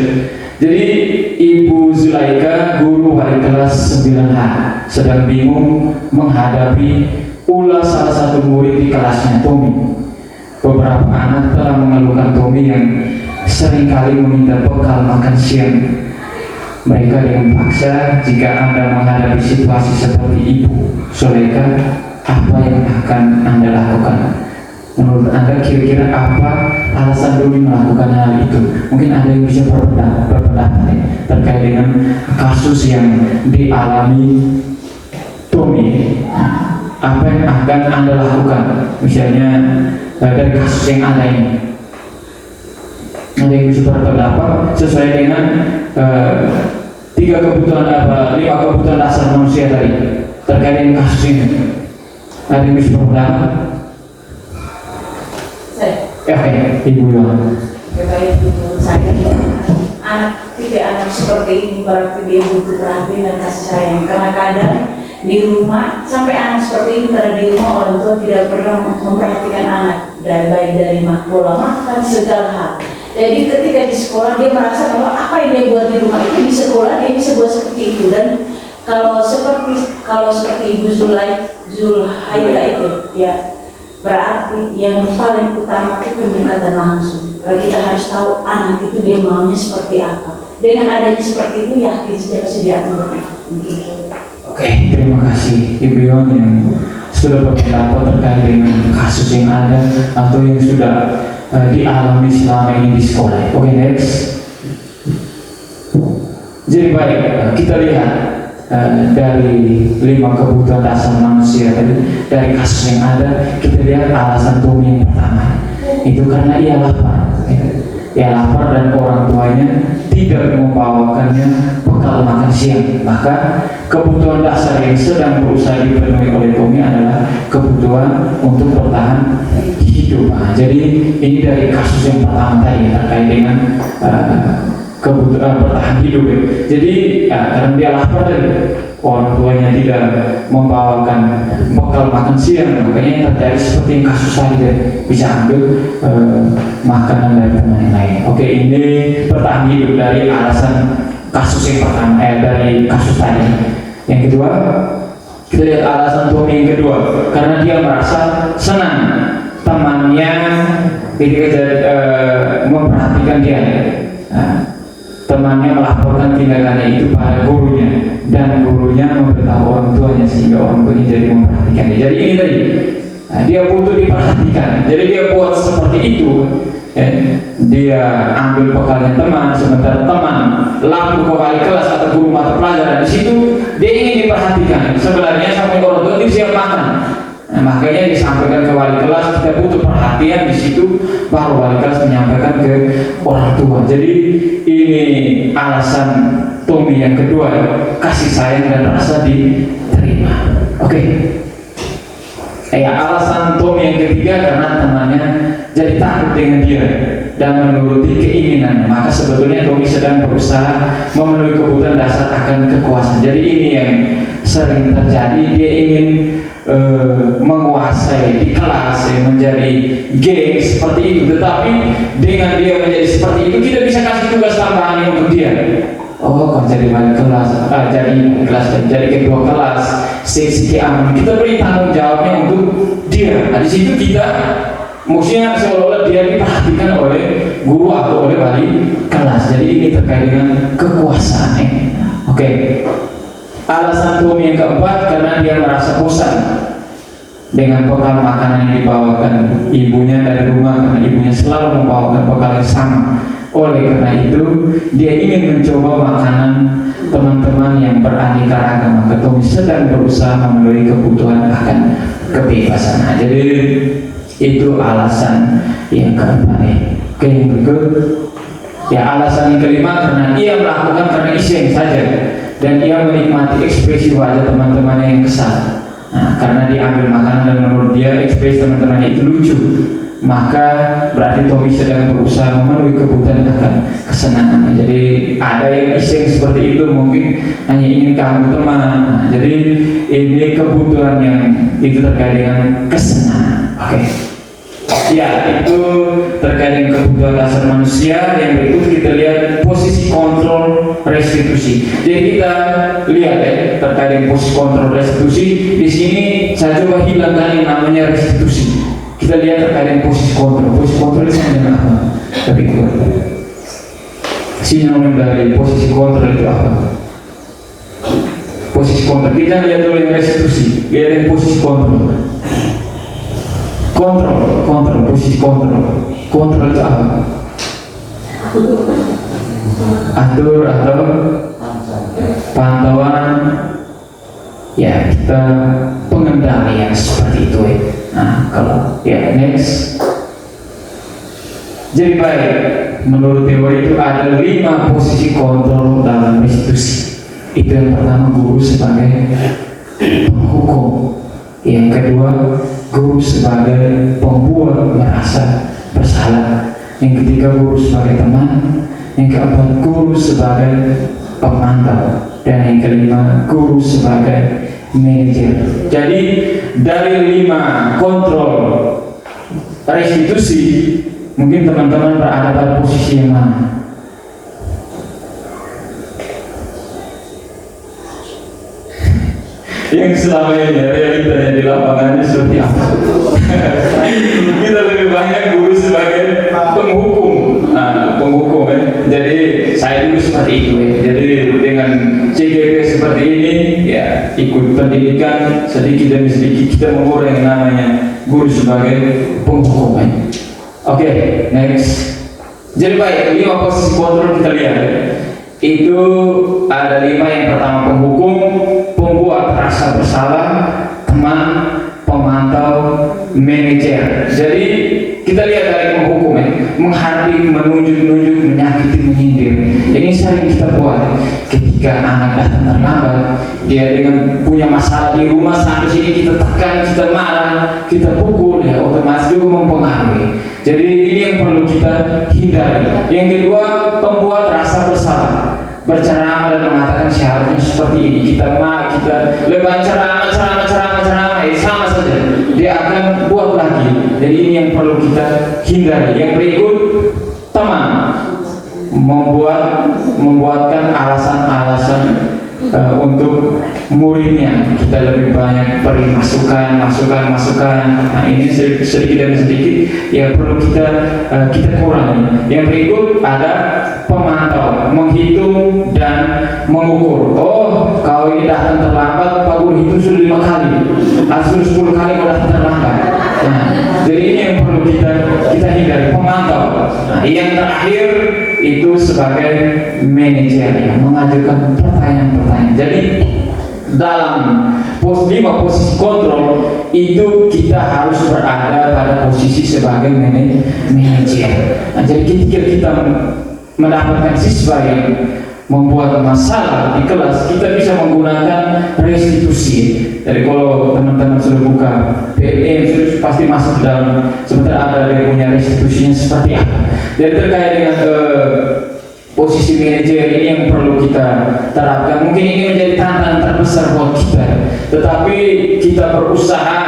Jadi Ibu Zulaika, guru hari kelas 9H, sedang bingung menghadapi ulah salah satu murid di kelasnya, Tommy. Beberapa anak telah mengeluhkan Tommy yang seringkali meminta bekal makan siang. Mereka dengan paksa. Jika Anda menghadapi situasi seperti Ibu Zulaika, apa yang akan Anda lakukan? Menurut Anda kira-kira apa alasan Tommy melakukan hal itu? Mungkin ada yang bisa berpendapat terkait dengan kasus yang dialami Tommy. Apa yang akan Anda lakukan? Misalnya dari kasus yang ada ini, ada yang bisa berpendapat sesuai dengan 5 kebutuhan dasar manusia tadi terkait dengan kasus ini. Ada yang bisa berpendapat? Ibu Yohan. Baik, menurut saya anak seperti ini berarti dia butuh perhatian dan kasih sayang. Karena kadang di rumah, sampai anak seperti ini karena di rumah orang tua tidak pernah memperhatikan anak, dari pola makan segala hal. Jadi ketika di sekolah dia merasa bahwa apa yang dia buat di rumah itu di sekolah dia bisa buat seperti itu. Dan kalau seperti Ibu Zulaika itu ya, berarti yang paling utama itu pendekatan langsung. Karena kita harus tahu anak itu dia maunya seperti apa. Dengan adanya seperti itu yakin sejak diatur. Oke, terima kasih Ibu Yon yang sudah berpendapat terkait dengan kasus yang ada atau yang sudah dialami selama ini di sekolah. Oke, next. Jadi baik, kita lihat dari 5 kebutuhan dasar manusia tadi, dari kasus yang ada, kita lihat alasan Tommy yang pertama itu karena ia lapar. Ia lapar dan orang tuanya tidak membawakannya bekal makan siang. Maka kebutuhan dasar yang sedang berusaha dipenuhi oleh Tommy adalah kebutuhan untuk bertahan hidup. Jadi ini dari kasus yang pertama tadi terkait dengan kebutuhan bertahan hidup. Jadi karena dia lapar dan orang tuanya tidak membawakan bekal makan siang, makanya yang terjadi seperti yang kasus tadi, bisa ambil makanan dari teman yang lain. Oke, ini bertahan hidup dari alasan kasus yang pertama, dari kasus tadi. Yang kedua, kita lihat alasan Tommy yang kedua, karena dia merasa senang temannya ketika memperhatikan dia. Temannya melaporkan tindakannya itu pada gurunya dan gurunya memberitahu orang tuanya sehingga orang tuanya jadi memperhatikan dia. Jadi ini tadi, dia butuh diperhatikan. Jadi dia buat seperti itu dia ambil bekalnya teman, sementara teman lalu ke wali kelas atau guru mata pelajaran, di situ dia ingin diperhatikan. Sebenarnya sampai orang tua itu siap makan. Nah, makanya disampaikan ke wali kelas, kita butuh perhatian di situ, baru wali kelas menyampaikan ke orang tua. Jadi ini alasan Tommy yang kedua, kasih sayang dan rasa diterima. Oke. Alasan Tommy yang ketiga karena temannya jadi takut dengan dia dan menuruti keinginan. Maka sebetulnya Tommy sedang berusaha memenuhi kebutuhan dasar akan kekuasaan. Jadi ini yang sering terjadi, dia ingin menguasai di kelas, menjadi geng seperti itu. Tetapi dengan dia menjadi seperti itu, kita bisa kasih tugas tambahan untuk dia. Oh, kau jadi wali kelas, jadi ketua kelas, seksi keamanan. Kita beri tanggung jawabnya untuk dia. Nah, di situ kita maksudnya seolah-olah dia diperhatikan oleh guru atau oleh wali kelas. Jadi ini terkait dengan kekuasaan. Oke. Alasan Tommy yang keempat karena dia merasa bosan dengan bekal makanan yang dibawakan ibunya dari rumah, karena ibunya selalu membawakan bekal yang sama. Oleh karena itu dia ingin mencoba makanan teman-teman yang beraneka ragam. Maka Tommy sedang berusaha memenuhi kebutuhan akan kebebasan. Nah, jadi itu alasan yang keempat. Oke, yang berikut alasan yang kelima karena ia melakukan karena iseng saja dan ia menikmati ekspresi wajah teman-temannya yang kesal. Nah, karena dia ambil makanan dan menurut dia ekspresi teman-temannya itu lucu, maka berarti Tommy sedang berusaha memenuhi kebutuhan akan kesenangan. Jadi ada yang iseng seperti itu, mungkin hanya ingin kamu teman. Nah, jadi ini kebutuhan yang itu terkait dengan kesenangan. Oke. Ya, itu terkait dengan kebutuhan dasar manusia. Yang berikut kita lihat posisi kontrol restitusi. Jadi kita lihat terkait dengan posisi kontrol restitusi. Di sini saya coba hilangkan yang namanya restitusi. Kita lihat terkait dengan posisi kontrol. Posisi kontrol itu sama dengan apa? Tapi sinonim dari posisi kontrol itu apa? Posisi kontrol. Kita lihat dulu yang restitusi. Lihat yang posisi kontrol. Kontrol, posisi kontrol. Kontrol itu apa? Atur atau pantauan, ya kita pengendalian seperti itu. Nah, kalau ya next. Jadi baik, menurut teori itu ada 5 posisi kontrol dalam restitusi. Itu yang pertama, guru sebagai penghukum. Yang kedua, guru sebagai pembuat merasa bersalah. Yang ketiga, guru sebagai teman. Yang keempat, guru sebagai pemantau. Dan yang kelima, guru sebagai manajer. Jadi dari 5 kontrol restitusi, mungkin teman-teman berada pada posisi yang mana? Yang selama ini realitanya di lapangannya seperti apa? Kita lebih banyak guru sebagai penghukum, penghukum. Jadi saya dulu seperti itu. Jadi dengan CGP seperti ini, ya ikut pendidikan sedikit demi sedikit kita mengurangi yang namanya guru sebagai penghukum. Oke, next. Jadi baik, 5 posisi kontrol kita lihat. Itu ada 5. Yang pertama penghukum, pembuat rasa bersalah, teman, pemantau, manajer. Jadi kita lihat dari penghukum, menghadik, menunjuk-nunjuk, menyakiti, menyindir. Ini sering kita buat ketika anak datang terlambat, dia dengan punya masalah di rumah, sampai sini kita tekan, kita marah, kita pukul, ya otomatis juga mempengaruhi. Jadi ini yang perlu kita hindari. Yang kedua, pembuat rasa bersalah, berceramah dan mengatakan seharusnya seperti ini. Kita lebar ceramah, sama saja dia akan buat lagi. Jadi ini yang perlu kita hindari. Yang berikut, teman, membuatkan alasan-alasan untuk muridnya. Kita lebih banyak beri masukan. Nah, ini sedikit demi sedikit yang perlu kita kurangi. Yang berikut ada pemantau, menghitung dan mengukur. Oh, kau ini datang terlambat, Pak Guru hitung sudah 5 kali, sudah 10 kali kau datang terlambat. Nah, jadi ini yang perlu kita hindari, pemantau. Nah, yang terakhir itu sebagai manajer yang mengajukan pertanyaan-pertanyaan. Jadi dalam lima posisi kontrol itu kita harus berada pada posisi sebagai manajer. Nah, jadi ketika kita mendapatkan siswa yang membuat masalah di kelas, kita bisa menggunakan restitusi. Jadi kalau teman-teman sudah buka PLN, sudah pasti masuk dalam sebentar ada yang punya restitusinya seperti apa. Jadi terkait dengan posisi manajer ini yang perlu kita terapkan. Mungkin ini menjadi tantangan terbesar buat kita, tetapi kita berusaha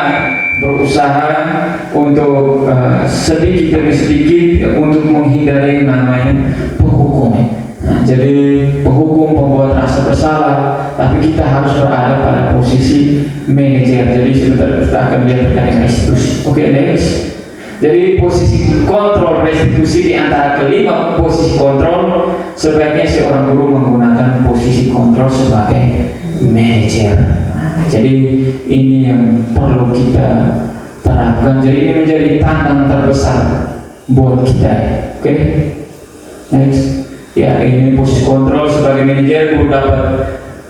untuk sedikit demi sedikit untuk menghindari namanya penghukum. Nah, jadi penghukum pembuat rasa bersalah, tapi kita harus berada pada posisi manajer. Jadi sebentar kita akan lihat terkait restitusi. Oke, next. Jadi posisi kontrol restitusi di antara kelima posisi kontrol, sebaiknya seorang guru menggunakan posisi kontrol sebagai manajer. Jadi ini yang perlu kita terapkan. Jadi ini menjadi tantangan terbesar buat kita. Oke, next. Ya, ini posisi kontrol sebagai manajer, guru dapat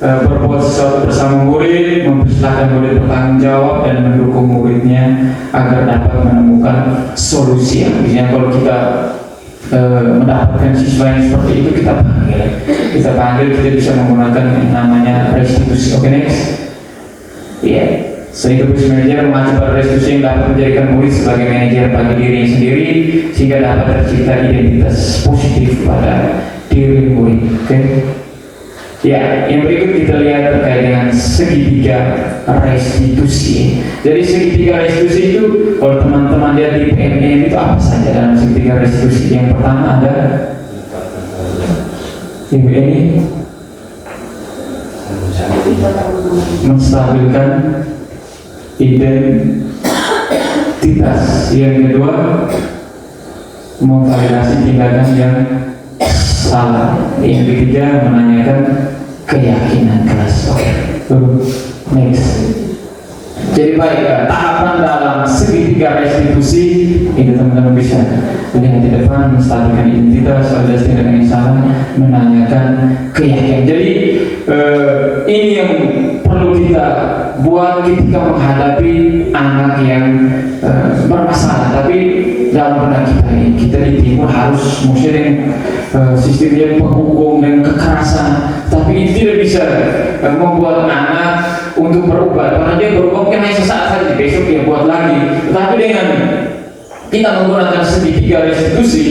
berbuat sesuatu bersama murid, mempersilahkan murid bertanggung jawab dan mendukung muridnya agar dapat menemukan solusi. Misalnya kalau kita mendapatkan siswa yang seperti itu, kita panggil, kita bisa menggunakan yang namanya restitusi. Oke, next. Ya, sehingga posisi manajer mengacu pada restitusi yang dapat menjadikan murid sebagai manajer bagi dirinya sendiri, sehingga dapat tercipta identitas positif pada diri murid. Oke. Ya, yang berikut kita lihat terkait dengan segitiga restitusi. Jadi segitiga restitusi itu, kalau teman-teman lihat di PMN itu apa saja dalam segitiga restitusi? Yang pertama ada ini menstabilkan identitas. Yang kedua, memvalidasi tindakan yang salah. Yang ketiga, menanyakan keyakinan kelas. Oke, next. Jadi baik, tahapan dalam segitiga restitusi itu teman-teman bisa lihat di depan: menstabilkan identitas, validasi tindakan yang salah, menanyakan keyakinan. Jadi ini yang perlu kita buat ketika menghadapi anak yang bermasalah. Tapi dalam benak kita ini, kita di timur harus muslim sistem yang penghukum dan kekerasan, tapi itu tidak bisa membuat anak untuk berubah. Karena dia berubah mungkin hanya sesaat saja, besok dia buat lagi. Tapi dengan kita menggunakan segitiga restitusi,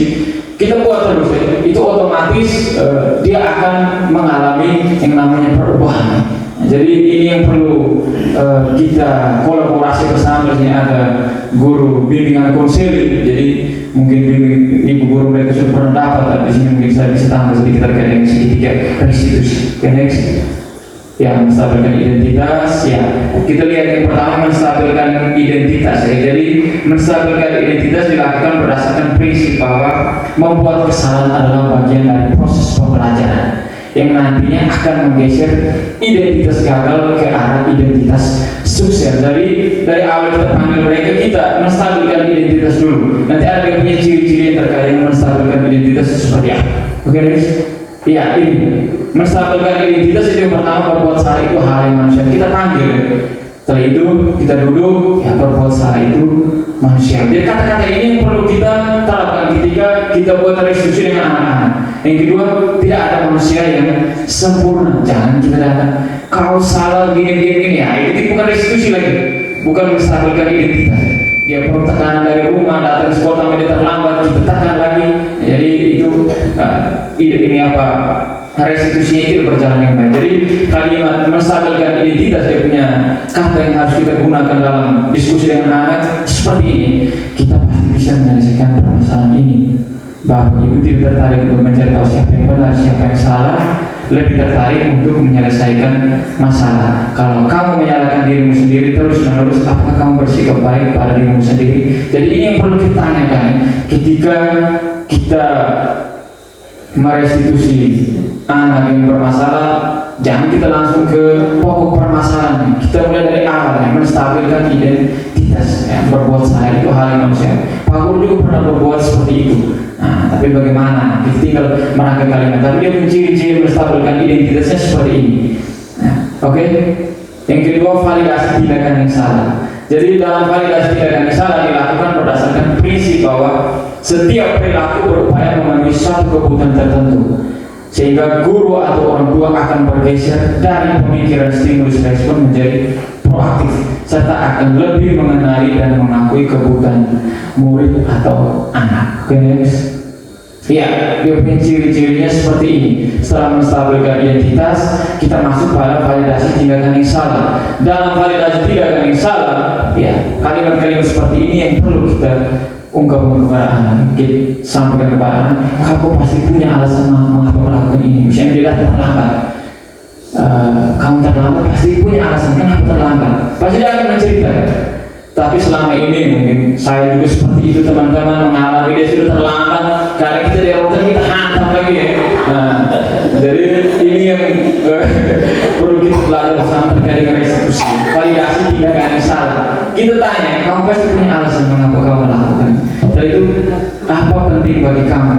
kita buat terus, itu otomatis dia akan mengalami yang namanya perubahan. Jadi ini yang perlu kita kolaborasi bersama. Di sini ada guru bimbingan konseling, jadi mungkin ibu guru mereka sudah pernah dapat. Di sini mungkin saya bisa tambah sedikit terkait dengan segitiga restitusi. Oke, next. Ya, menstabilkan identitas. Ya, kita lihat yang pertama, menstabilkan identitas. Ya, jadi menstabilkan identitas dilakukan berdasarkan prinsip bahwa membuat kesalahan adalah bagian dari proses pembelajaran yang nantinya akan menggeser identitas gagal ke arah identitas sukses. Dari awal kita panggil mereka, kita menstabilkan identitas dulu. Nanti ada yang punya ciri-ciri yang terkait dengan menstabilkan identitas seperti apa. Oke, guys. Ya, ini menstabilkan identitas itu yang pertama, berbuat salah itu hal yang manusia. Kita panggil. Setelah itu kita duduk, ya berbuat salah itu manusia. Jadi kata-kata ini yang perlu kita terapkan ketika kita buat restitusi dengan anak-anak. Yang kedua, tidak ada manusia yang sempurna. Jangan kita datang, kau salah gini-gini, ya itu bukan restitusi lagi, bukan menstabilkan identitas. Dia perlu tekanan dari rumah, datang sekolah sampai dia terlambat, kita tekan lagi. Jadi itu ini apa? Restitusinya itu berjalan yang baik. Jadi kalimat menstabilkan identitas, dia punya kata yang harus kita gunakan dalam diskusi dengan anak seperti ini. Kita pasti bisa menyelesaikan permasalahan ini. Bapak Ibu tidak tertarik untuk mencari tahu siapa yang benar, siapa yang salah, lebih tertarik untuk menyelesaikan masalah. Kalau kamu menyalahkan dirimu sendiri terus-menerus, apakah kamu bersikap baik pada dirimu sendiri? Jadi ini yang perlu kita tanyakan ketika kita merestitusi anak yang bermasalah. Jangan kita langsung ke pokok permasalahan. Kita mulai dari awal, menstabilkan identitas. identitas, ya, berbuat salah itu hal yang manusia. Pak Guru juga pernah berbuat seperti itu. Nah, tapi bagaimana? Kita tinggal merangkai kalimat. Tapi dia menciri-ciri menstabilkan identitasnya seperti ini. Nah, oke. Yang kedua, validasi tindakan yang salah. Jadi dalam validasi tindakan yang salah dilakukan berdasarkan prinsip bahwa setiap perilaku berupaya memenuhi suatu kebutuhan tertentu, sehingga guru atau orang tua akan bergeser dari pemikiran stimulus respon menjadi proaktif, serta akan lebih mengenali dan mengakui kebutuhan murid atau anak. Oke, next. Ya, dia punya ciri-cirinya seperti ini. Setelah menstabilkan identitas, kita masuk pada validasi tindakan yang salah. Dalam validasi tindakan yang salah, ya, kalimat-kalimat seperti ini yang perlu kita ungkapkan kepada anak, kita sampaikan kepada anak. Kamu pasti punya alasan mengapa melakukan ini. Misalnya dia terlambat, kamu terlambat pasti punya alasan kenapa terlambat. Pasti dia akan menceritakan. Tapi selama ini mungkin saya juga seperti itu, teman-teman mengalami dia sudah terlambat karena kita di hotel kita hantam lagi ya. Nah, jadi ini yang perlu kita belajar sama terkait dengan restitusi, validasi tindakan yang salah. Kita tanya, kamu pasti punya alasan mengapa kamu melakukan. Jadi itu apa penting bagi kamu?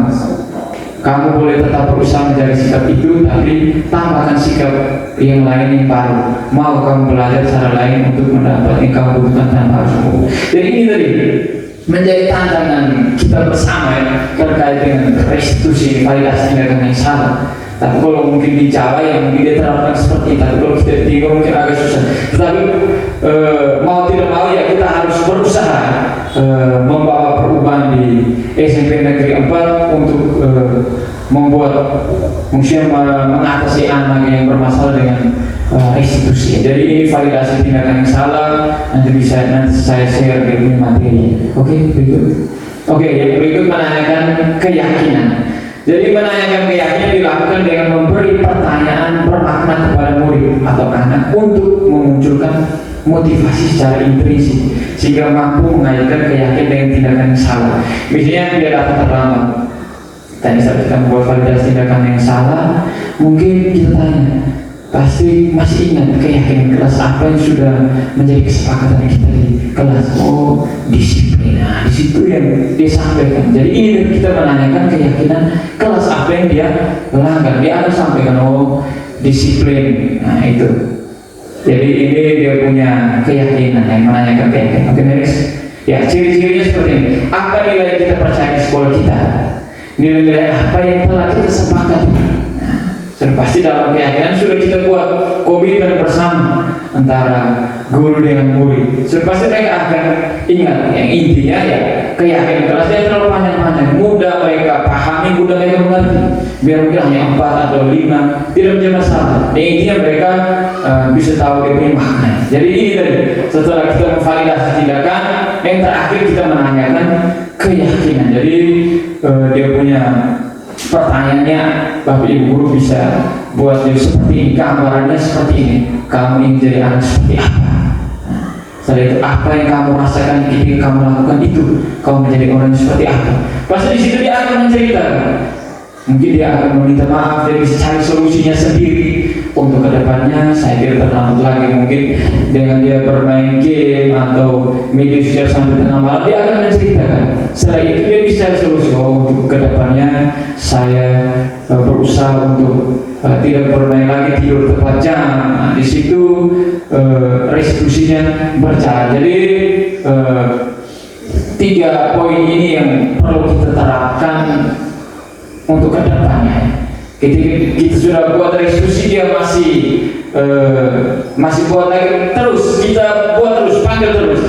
Kamu boleh tetap berusaha mencari sikap itu, tapi tambahkan sikap yang lain yang baru. Mau kamu belajar cara lain untuk mendapat yang kamu butuhkan tanpa harus menunggu. Jadi ini tadi menjadi tantangan kita bersama ya, terkait dengan restitusi, validasi tindakan yang salah. Tapi kalau mungkin di Jawa ya mungkin dia terapkan seperti itu. Tapi kalau kita di Timur mungkin agak susah. Tetapi mau tidak mau ya kita harus berusaha membawa perubahan di SMP Negeri 4 untuk membuat mungkin mengatasi anak yang bermasalah dengan restitusi. Jadi ini validasi tindakan yang salah. Nanti saya share di materi. Oke, berikut. Oke, yang berikut menanyakan keyakinan. Jadi menanyakan keyakinan dilakukan dengan memberi pertanyaan bermakna kepada murid atau anak untuk memunculkan motivasi secara intrinsik sehingga mampu mengajarkan keyakinan dengan tindakan yang salah. Misalnya dia datang terlambat. Tadi saat kita membuat validasi tindakan yang salah, mungkin kita tanya, pasti masih ingat keyakinan kelas apa yang sudah menjadi kesepakatan kita di kelas? Oh, disiplin. Nah, di situ yang dia sampaikan. Jadi ini kita menanyakan keyakinan kelas apa yang dia langgar. Dia akan sampaikan, oh, disiplin. Nah, itu. Jadi ini dia punya keyakinan yang menanyakan keyakinan. Oke, next. Ya, ciri-cirinya seperti ini. Apa nilai kita percaya di sekolah kita? Nilai apa yang telah kita sepakati? Dan pasti dalam keyakinan sudah kita buat komitmen bersama antara guru dengan murid. Sudah pasti mereka akan ingat yang intinya ya keyakinan kelasnya terlalu panjang-panjang, mudah mereka pahami, mudah mereka mengerti. Biar mungkin hanya 4 atau 5 tidak menjadi masalah. Yang intinya mereka bisa tahu dia punya makna. Jadi ini tadi setelah kita memvalidasi tindakan, yang terakhir kita menanyakan keyakinan. Jadi dia punya pertanyaannya, Bapak Ibu guru bisa buat dia seperti ini, gambarannya seperti ini. Kamu ingin jadi anak seperti apa? Nah, setelah itu apa yang kamu rasakan ketika kamu lakukan itu? Kamu menjadi orang yang seperti apa? Pasti di situ dia akan menceritakan. Mungkin dia akan meminta maaf, dia bisa cari solusinya sendiri. Untuk kedepannya saya tidak terlambat lagi. Mungkin dengan dia bermain game atau media sosial sampai tengah malam, dia akan menceritakan. Setelah itu dia bisa cari solusi. Oh, untuk kedepannya saya berusaha untuk tidak bermain lagi, tidur tepat jam. Nah, di situ restitusinya berjalan. Jadi 3 poin ini yang perlu kita terapkan untuk kedepannya. Kita sudah buat restitusi, dia masih buat lagi terus, kita buat terus, panggil terus.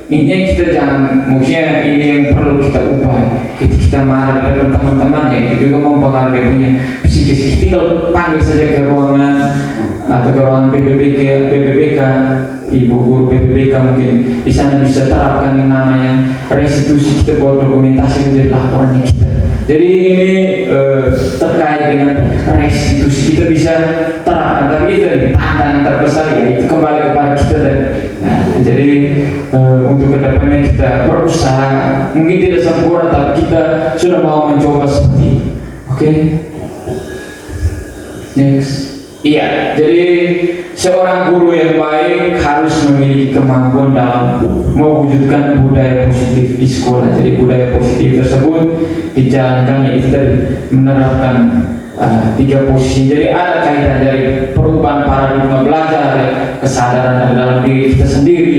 Ini kita jangan, maksudnya ini yang perlu kita ubah. Kita marah dengan teman-teman ya, itu juga mempengaruhi punya psikis. Tinggal panggil saja ke ruangan atau ke ruangan PBBK, ibu guru PBBK mungkin di sana bisa terapkan yang namanya restitusi. Kita buat dokumentasi menjadi laporan kita. Jadi ini terkait dengan restitusi kita bisa terapkan, tapi itu tantangan terbesar ya, itu kembali kepada kita. Nah, jadi untuk kedepannya kita berusaha, mungkin tidak sempurna, tapi kita sudah mau mencoba seperti ini. Oke, next. Iya, jadi seorang guru yang baik harus memiliki kemampuan dalam mewujudkan budaya positif di sekolah. Jadi budaya positif tersebut dijalankan yaitu tadi menerapkan 3 posisi. Jadi ada kaitan dari perubahan paradigma belajar, kesadaran dalam diri kita sendiri.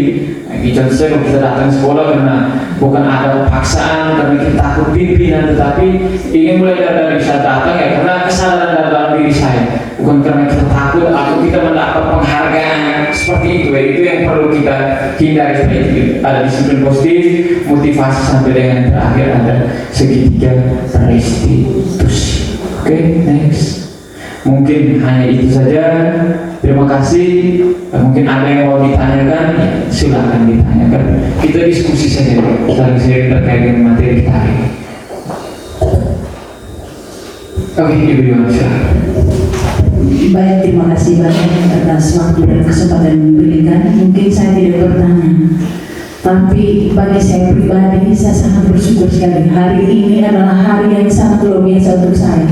Contohnya kita datang sekolah karena bukan ada paksaan, karena kita takut pimpinan, tetapi ingin mulai dari saya datang ya karena kesadaran dalam diri saya, bukan karena kita takut atau kita mendapat penghargaan seperti itu. Itu yang perlu kita hindari. Seperti itu ada disiplin positif, motivasi, sampai dengan terakhir ada segitiga restitusi. Oke, next. Mungkin hanya itu saja. Terima kasih. Mungkin ada yang mau ditanyakan, silakan ditanyakan. Kita diskusi saja, saling sharing terkait dengan materi kita hari ini. Oke, Ibu Iwan, silakan. Baik, terima kasih banyak atas waktu dan kesempatan yang diberikan. Mungkin saya tidak bertanya, tapi bagi saya pribadi, saya sangat bersyukur sekali. Hari ini adalah hari yang sangat luar biasa untuk saya.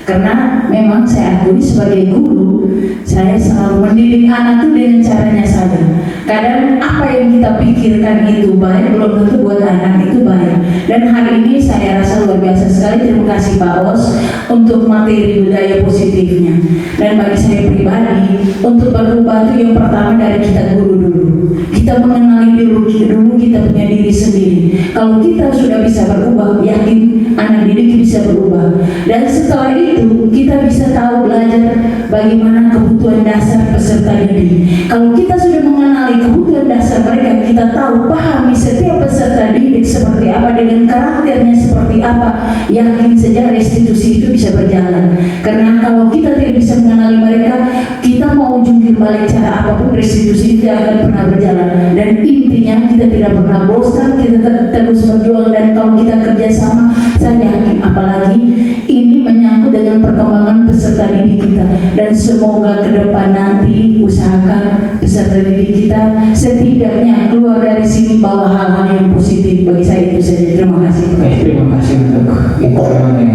Karena memang saya akui sebagai guru, saya selalu mendidik anak itu dengan caranya saja. Kadang apa yang kita pikirkan itu baik, belum tentu buat anak itu baik. Dan hari ini saya rasa luar biasa sekali. Terima kasih Pak Os untuk materi budaya positifnya. Dan bagi saya pribadi, untuk berubah itu yang pertama dari kita guru dulu. Kita mengenali dulu kita punya diri sendiri. Kalau kita sudah bisa berubah, yakin anak didik bisa berubah. Dan setelah itu kita bisa tahu belajar bagaimana kebutuhan dasar peserta didik. Kalau kita sudah mengenali kebutuhan dasar mereka, kita tahu pahami setiap peserta didik seperti apa, dengan karakternya seperti apa, yakin saja restitusi itu bisa berjalan. Karena kalau kita tidak bisa mengenali mereka, kita mau jungkir balik cara apapun, restitusi itu tidak akan pernah berjalan. Dan intinya kita tidak pernah bosan, kita terus berjuang. Dan kalau kita kerjasama, saya yakin, apalagi ini menyangkut dengan perkembangan peserta didik kita. Dan semoga ke depan nanti usahakan peserta didik kita setidaknya keluar dari sini bawa hal-hal yang positif. Bagi saya itu saja. Terima kasih. Baik, terima kasih untuk Ibu Iwan yang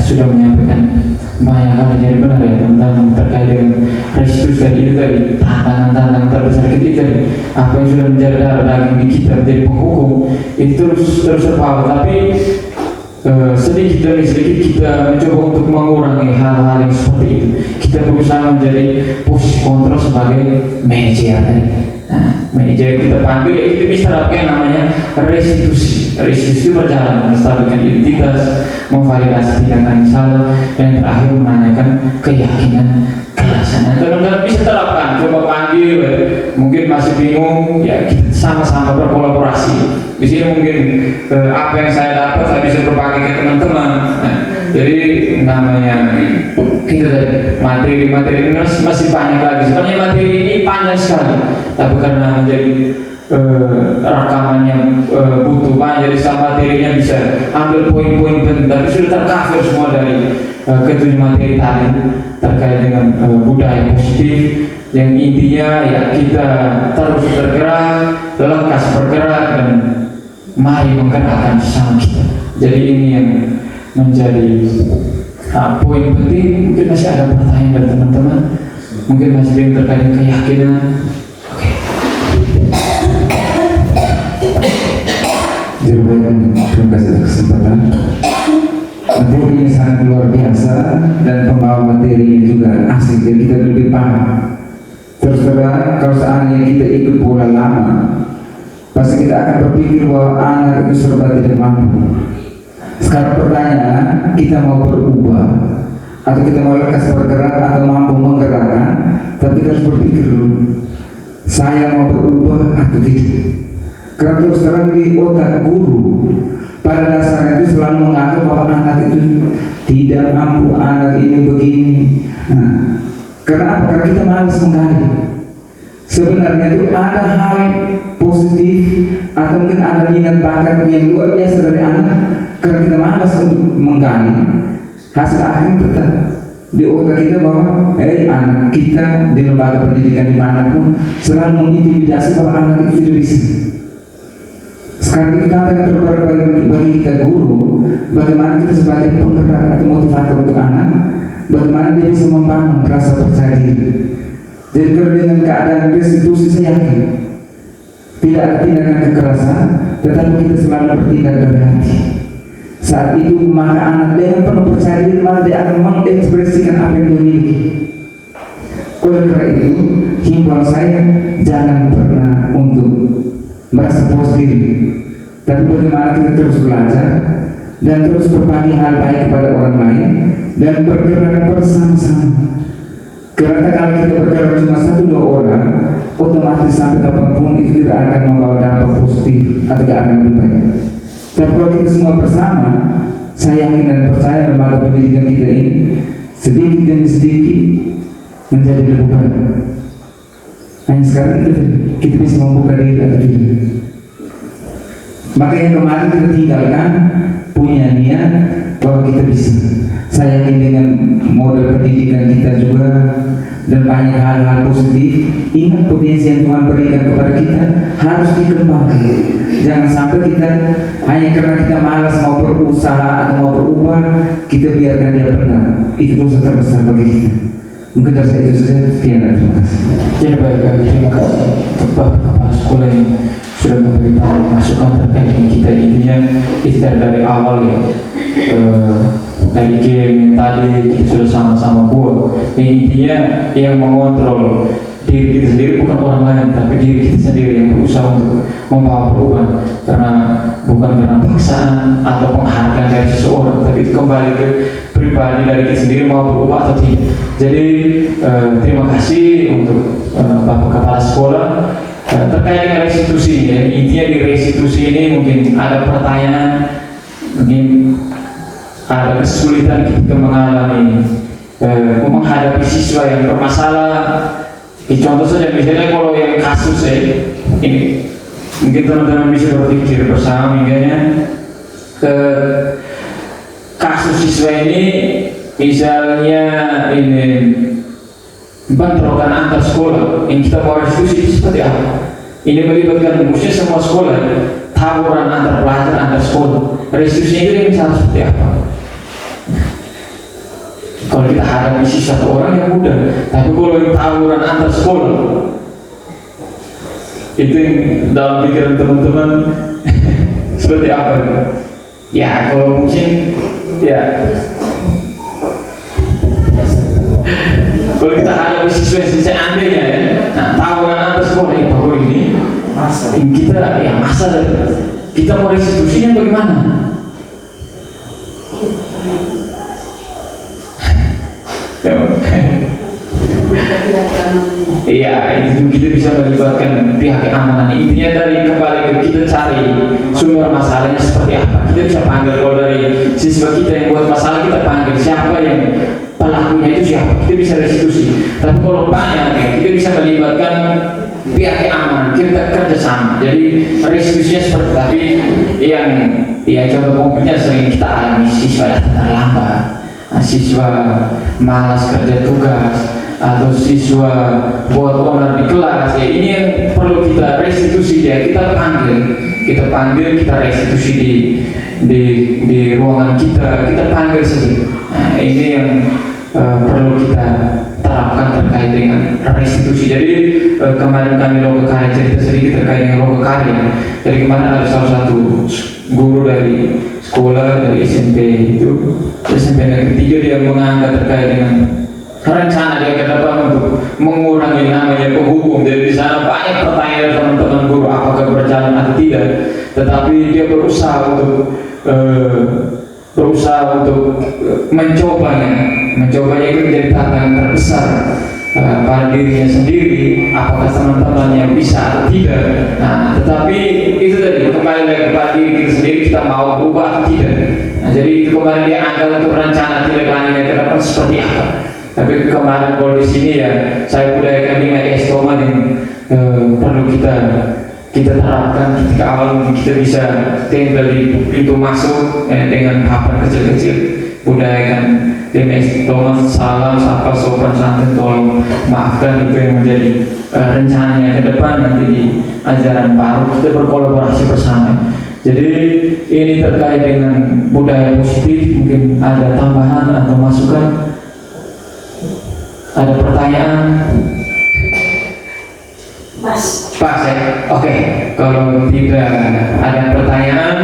sudah menyampaikan banyak hal yang benar ya tentang terkait dengan restitusi tadi. Itu tadi tantangan terbesar kita, apa yang sudah menjadi darah daging di kita menjadi penghukum itu terus terbawa. Tapi sedikit demi sedikit kita mencoba untuk mengurangi hal-hal yang seperti itu. Kita berusaha menjadi posisi kontrol sebagai manajer tadi. Manajer kita panggil ya kita bisa terapkan namanya restitusi. Restitusi berjalan menstabilkan identitas, memvalidasi tindakan salah, dan terakhir menanyakan keyakinan keyakinan. Teman-teman bisa terapkan, coba panggil. Mungkin masih bingung, ya kita sama-sama berkolaborasi. Di sini mungkin apa yang saya dapat saya bisa berbagi ke teman-teman. Jadi namanya kita materi ini masih banyak lagi. Sebenarnya materi ini panjang sekali, tapi karena menjadi rekaman yang butuh banyak, jadi sama materinya bisa ambil poin-poin penting. Tapi sudah tercover semua dari ketujuh materi tadi terkait dengan budaya positif. Yang intinya ya kita terus bergerak, lekas bergerak, dan mari menggerakkan sesama kita. Jadi ini yang menjadi poin penting. Mungkin masih ada pertanyaan dari teman-teman, mungkin masih bingung terkait dengan keyakinan. Oke. Terima kasih atas kesempatan. Materi ini sangat luar biasa dan pembawa materinya juga asik, jadi kita lebih paham. Terus terang, kalau seandainya kita ikut pola lama, pasti kita akan berpikir bahwa anak itu serba tidak mampu. Sekarang pertanyaan, kita mau berubah atau kita mau lekas bergerak atau mampu menggerakkan? Tapi kita harus berpikir dulu, saya mau berubah atau tidak. Karena terus terang di otak guru pada dasarnya itu selalu menganggap bahwa anak itu tidak mampu, anak ini begini. Karena apa? Karena kita malas menggali. Sebenarnya itu ada hal positif atau mungkin ada minat bakat yang luar biasa dari anak. Karena kita malas untuk menggali, hasil akhirnya tetap di otak kita bahwa anak kita di lembaga pendidikan dimanapun selalu mengintimidasi bahwa anak itu tidak bisa. Sekarang kita akan terbaru bagi kita guru, bagaimana kita sebagai penggerak atau motivator untuk anak, bagaimana dia bisa membangun rasa percaya diri. Jadi kalau dengan keadaan restitusi saya yakin tidak ada tindakan kekerasan, tetapi kita selalu bertindak dari hati. Saat itu maka anak dengan penuh percaya diri malah dia akan mengekspresikan apa yang dia miliki. Oleh karena itu, himbauan saya jangan pernah untuk merasa puas diri, tapi bagaimana kita terus belajar dan terus berbagi hal baik kepada orang lain dan bergerak bersama-sama. Karena kalau kita bergerak cuma 1-2 orang, otomatis sampai kapanpun itu tidak akan membawa dampak positif atau tidak akan lebih baik. Tapi kalau kita semua bersama, saya yakin dan percaya lembaga pendidikan kita ini sedikit demi sedikit menjadi lebih baik. Hanya sekarang kita bisa membuka diri atau tidak. Makanya kemarin kita tinggalkan punya niat bahwa kita bisa. Saya yakin dengan model pendidikan kita juga dan banyak hal-hal positif, ingat potensi yang Tuhan berikan kepada kita harus dikembangkan. Jangan sampai kita hanya karena kita malas mau berusaha atau mau berubah, kita biarkan dia benar. Itu dosa terbesar bagi kita. Mungkin dari saya itu saja. Sekian, terima kasih. Ya baik, terima kasih untuk Bapak Kepala Sekolah yang sudah memberikan masukan terkait dengan kita. Intinya itu dari awal ya, dari game yang tadi kita sudah sama-sama buat. Intinya yang mengontrol diri kita sendiri bukan orang lain, tapi diri kita sendiri yang berusaha untuk membawa perubahan. Bukan karena paksaan atau penghargaan dari seseorang, tapi itu kembali ke pribadi dari kita sendiri mau berubah atau tidak. Jadi terima kasih untuk Bapak Kepala Sekolah terkait dengan restitusi ya. Intinya di restitusi ini mungkin ada pertanyaan, mungkin ada kesulitan ketika menghadapi siswa yang bermasalah. Contoh saja misalnya kalau yang kasus ini mungkin teman-teman bisa berpikir bersama misalnya kasus siswa ini misalnya ini bentrokan antar sekolah yang kita mau restitusi itu seperti apa? Ini melibatkan musuhnya semua sekolah, tawuran antar pelajar antar sekolah. Restitusinya itu misalnya seperti apa? Kalau kita hadapi satu orang yang mudah, tapi kalau yang tawuran antar sekolah itu yang dalam pikiran teman-teman seperti apa? Ya kalau mungkin ya kalau kita hadapi siswa seandainya ya, nah tawuran antar sekolah itu bahwa ini kita ya masa kita mau restitusinya bagaimana? Iya, itu kita bisa melibatkan pihak keamanan. Intinya dari kembali ke kita cari sumber masalahnya seperti apa. Kita bisa panggil kalau dari siswa kita yang buat masalah, kita panggil siapa yang pelakunya itu siapa. Kita bisa restitusi. Tapi kalau banyak ya, kita bisa melibatkan pihak keamanan. Kita kerjasama. Jadi restitusinya seperti tapi yang ya contoh konkretnya sering kita alami siswa datang terlambat, siswa malas kerja tugas, atau siswa buat onar di kelas ya, ini yang perlu kita restitusi dia. Kita panggil kita restitusi di ruangan kita panggil saja. Nah, ini yang perlu kita terapkan terkait dengan restitusi. Jadi kemarin kami logo karya cerita sedikit terkait dengan logo karya. Jadi kemarin ada salah satu guru dari sekolah dari SMP Negeri 3, dia mengangkat terkait dengan rencana dia ke depan untuk mengurangi namanya penghukum. Jadi di sana banyak pertanyaan teman-teman guru apakah berjalan atau tidak. Tetapi dia berusaha untuk mencobanya itu menjadi tantangan terbesar pada dirinya sendiri. Apakah teman-temannya bisa atau tidak? Nah, tetapi itu tadi kembali lagi kepada diri kita sendiri, kita mau berubah atau tidak. Nah, jadi itu kembali dia angkat untuk rencana tidak lanjutnya ke depan seperti apa. Tapi kemarin kalau di sini ya saya budayakan 5 Estoma yang perlu kita terapkan ketika awal. Kita bisa tempel di pintu masuk dengan papan kecil-kecil, budayakan 5 Estoma, salam, sapa, sopan, santun, tolong, maafkan. Itu yang menjadi rencananya ke depan nanti di ajaran baru kita berkolaborasi bersama. Jadi ini terkait dengan budaya positif. Mungkin ada tambahan atau masukan? Ada pertanyaan? Mas. Pas ya? Oke, kalau tidak ada pertanyaan,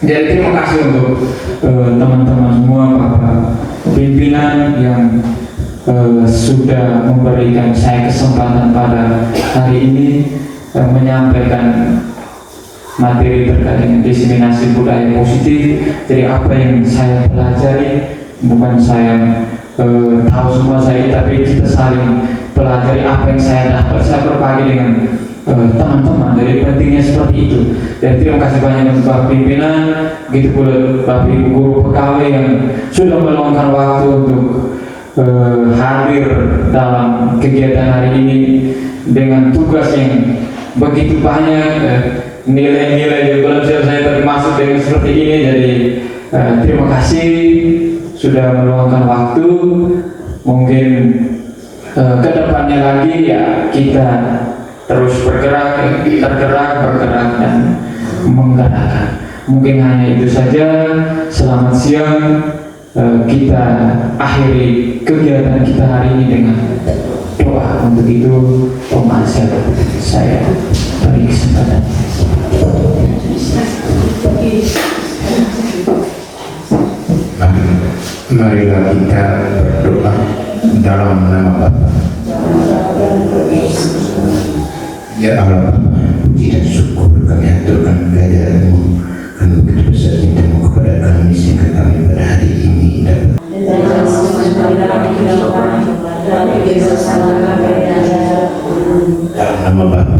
jadi terima kasih untuk teman-teman semua, Bapak pimpinan yang sudah memberikan saya kesempatan pada hari ini menyampaikan materi terkait dengan diseminasi budaya positif. Jadi apa yang saya pelajari, bukan saya tahu semua saya, tapi kita saling pelajari apa yang saya dapat, saya berbagi dengan teman-teman. Jadi pentingnya seperti itu. Dan terima kasih banyak untuk Bapak pimpinan, begitu pula Bapak Ibu guru pegawai yang sudah meluangkan waktu untuk hadir dalam kegiatan hari ini dengan tugas yang begitu banyak, nilai-nilai yang belum saya termasuk dengan seperti ini. Jadi terima kasih sudah meluangkan waktu. Mungkin kedepannya lagi ya kita terus bergerak dan menggerakkan. Mungkin hanya itu saja. Selamat siang. Kita akhiri kegiatan kita hari ini dengan doa. Untuk itu saya beri kesempatan. Marilah kita berdoa dalam nama Bapa. Ya Allah Bapa, puji dan syukur kami haturkan kehadiran-Mu, karena begitu besar cinta-Mu kepada kami sehingga kami pada hari ini dalam nama Bapa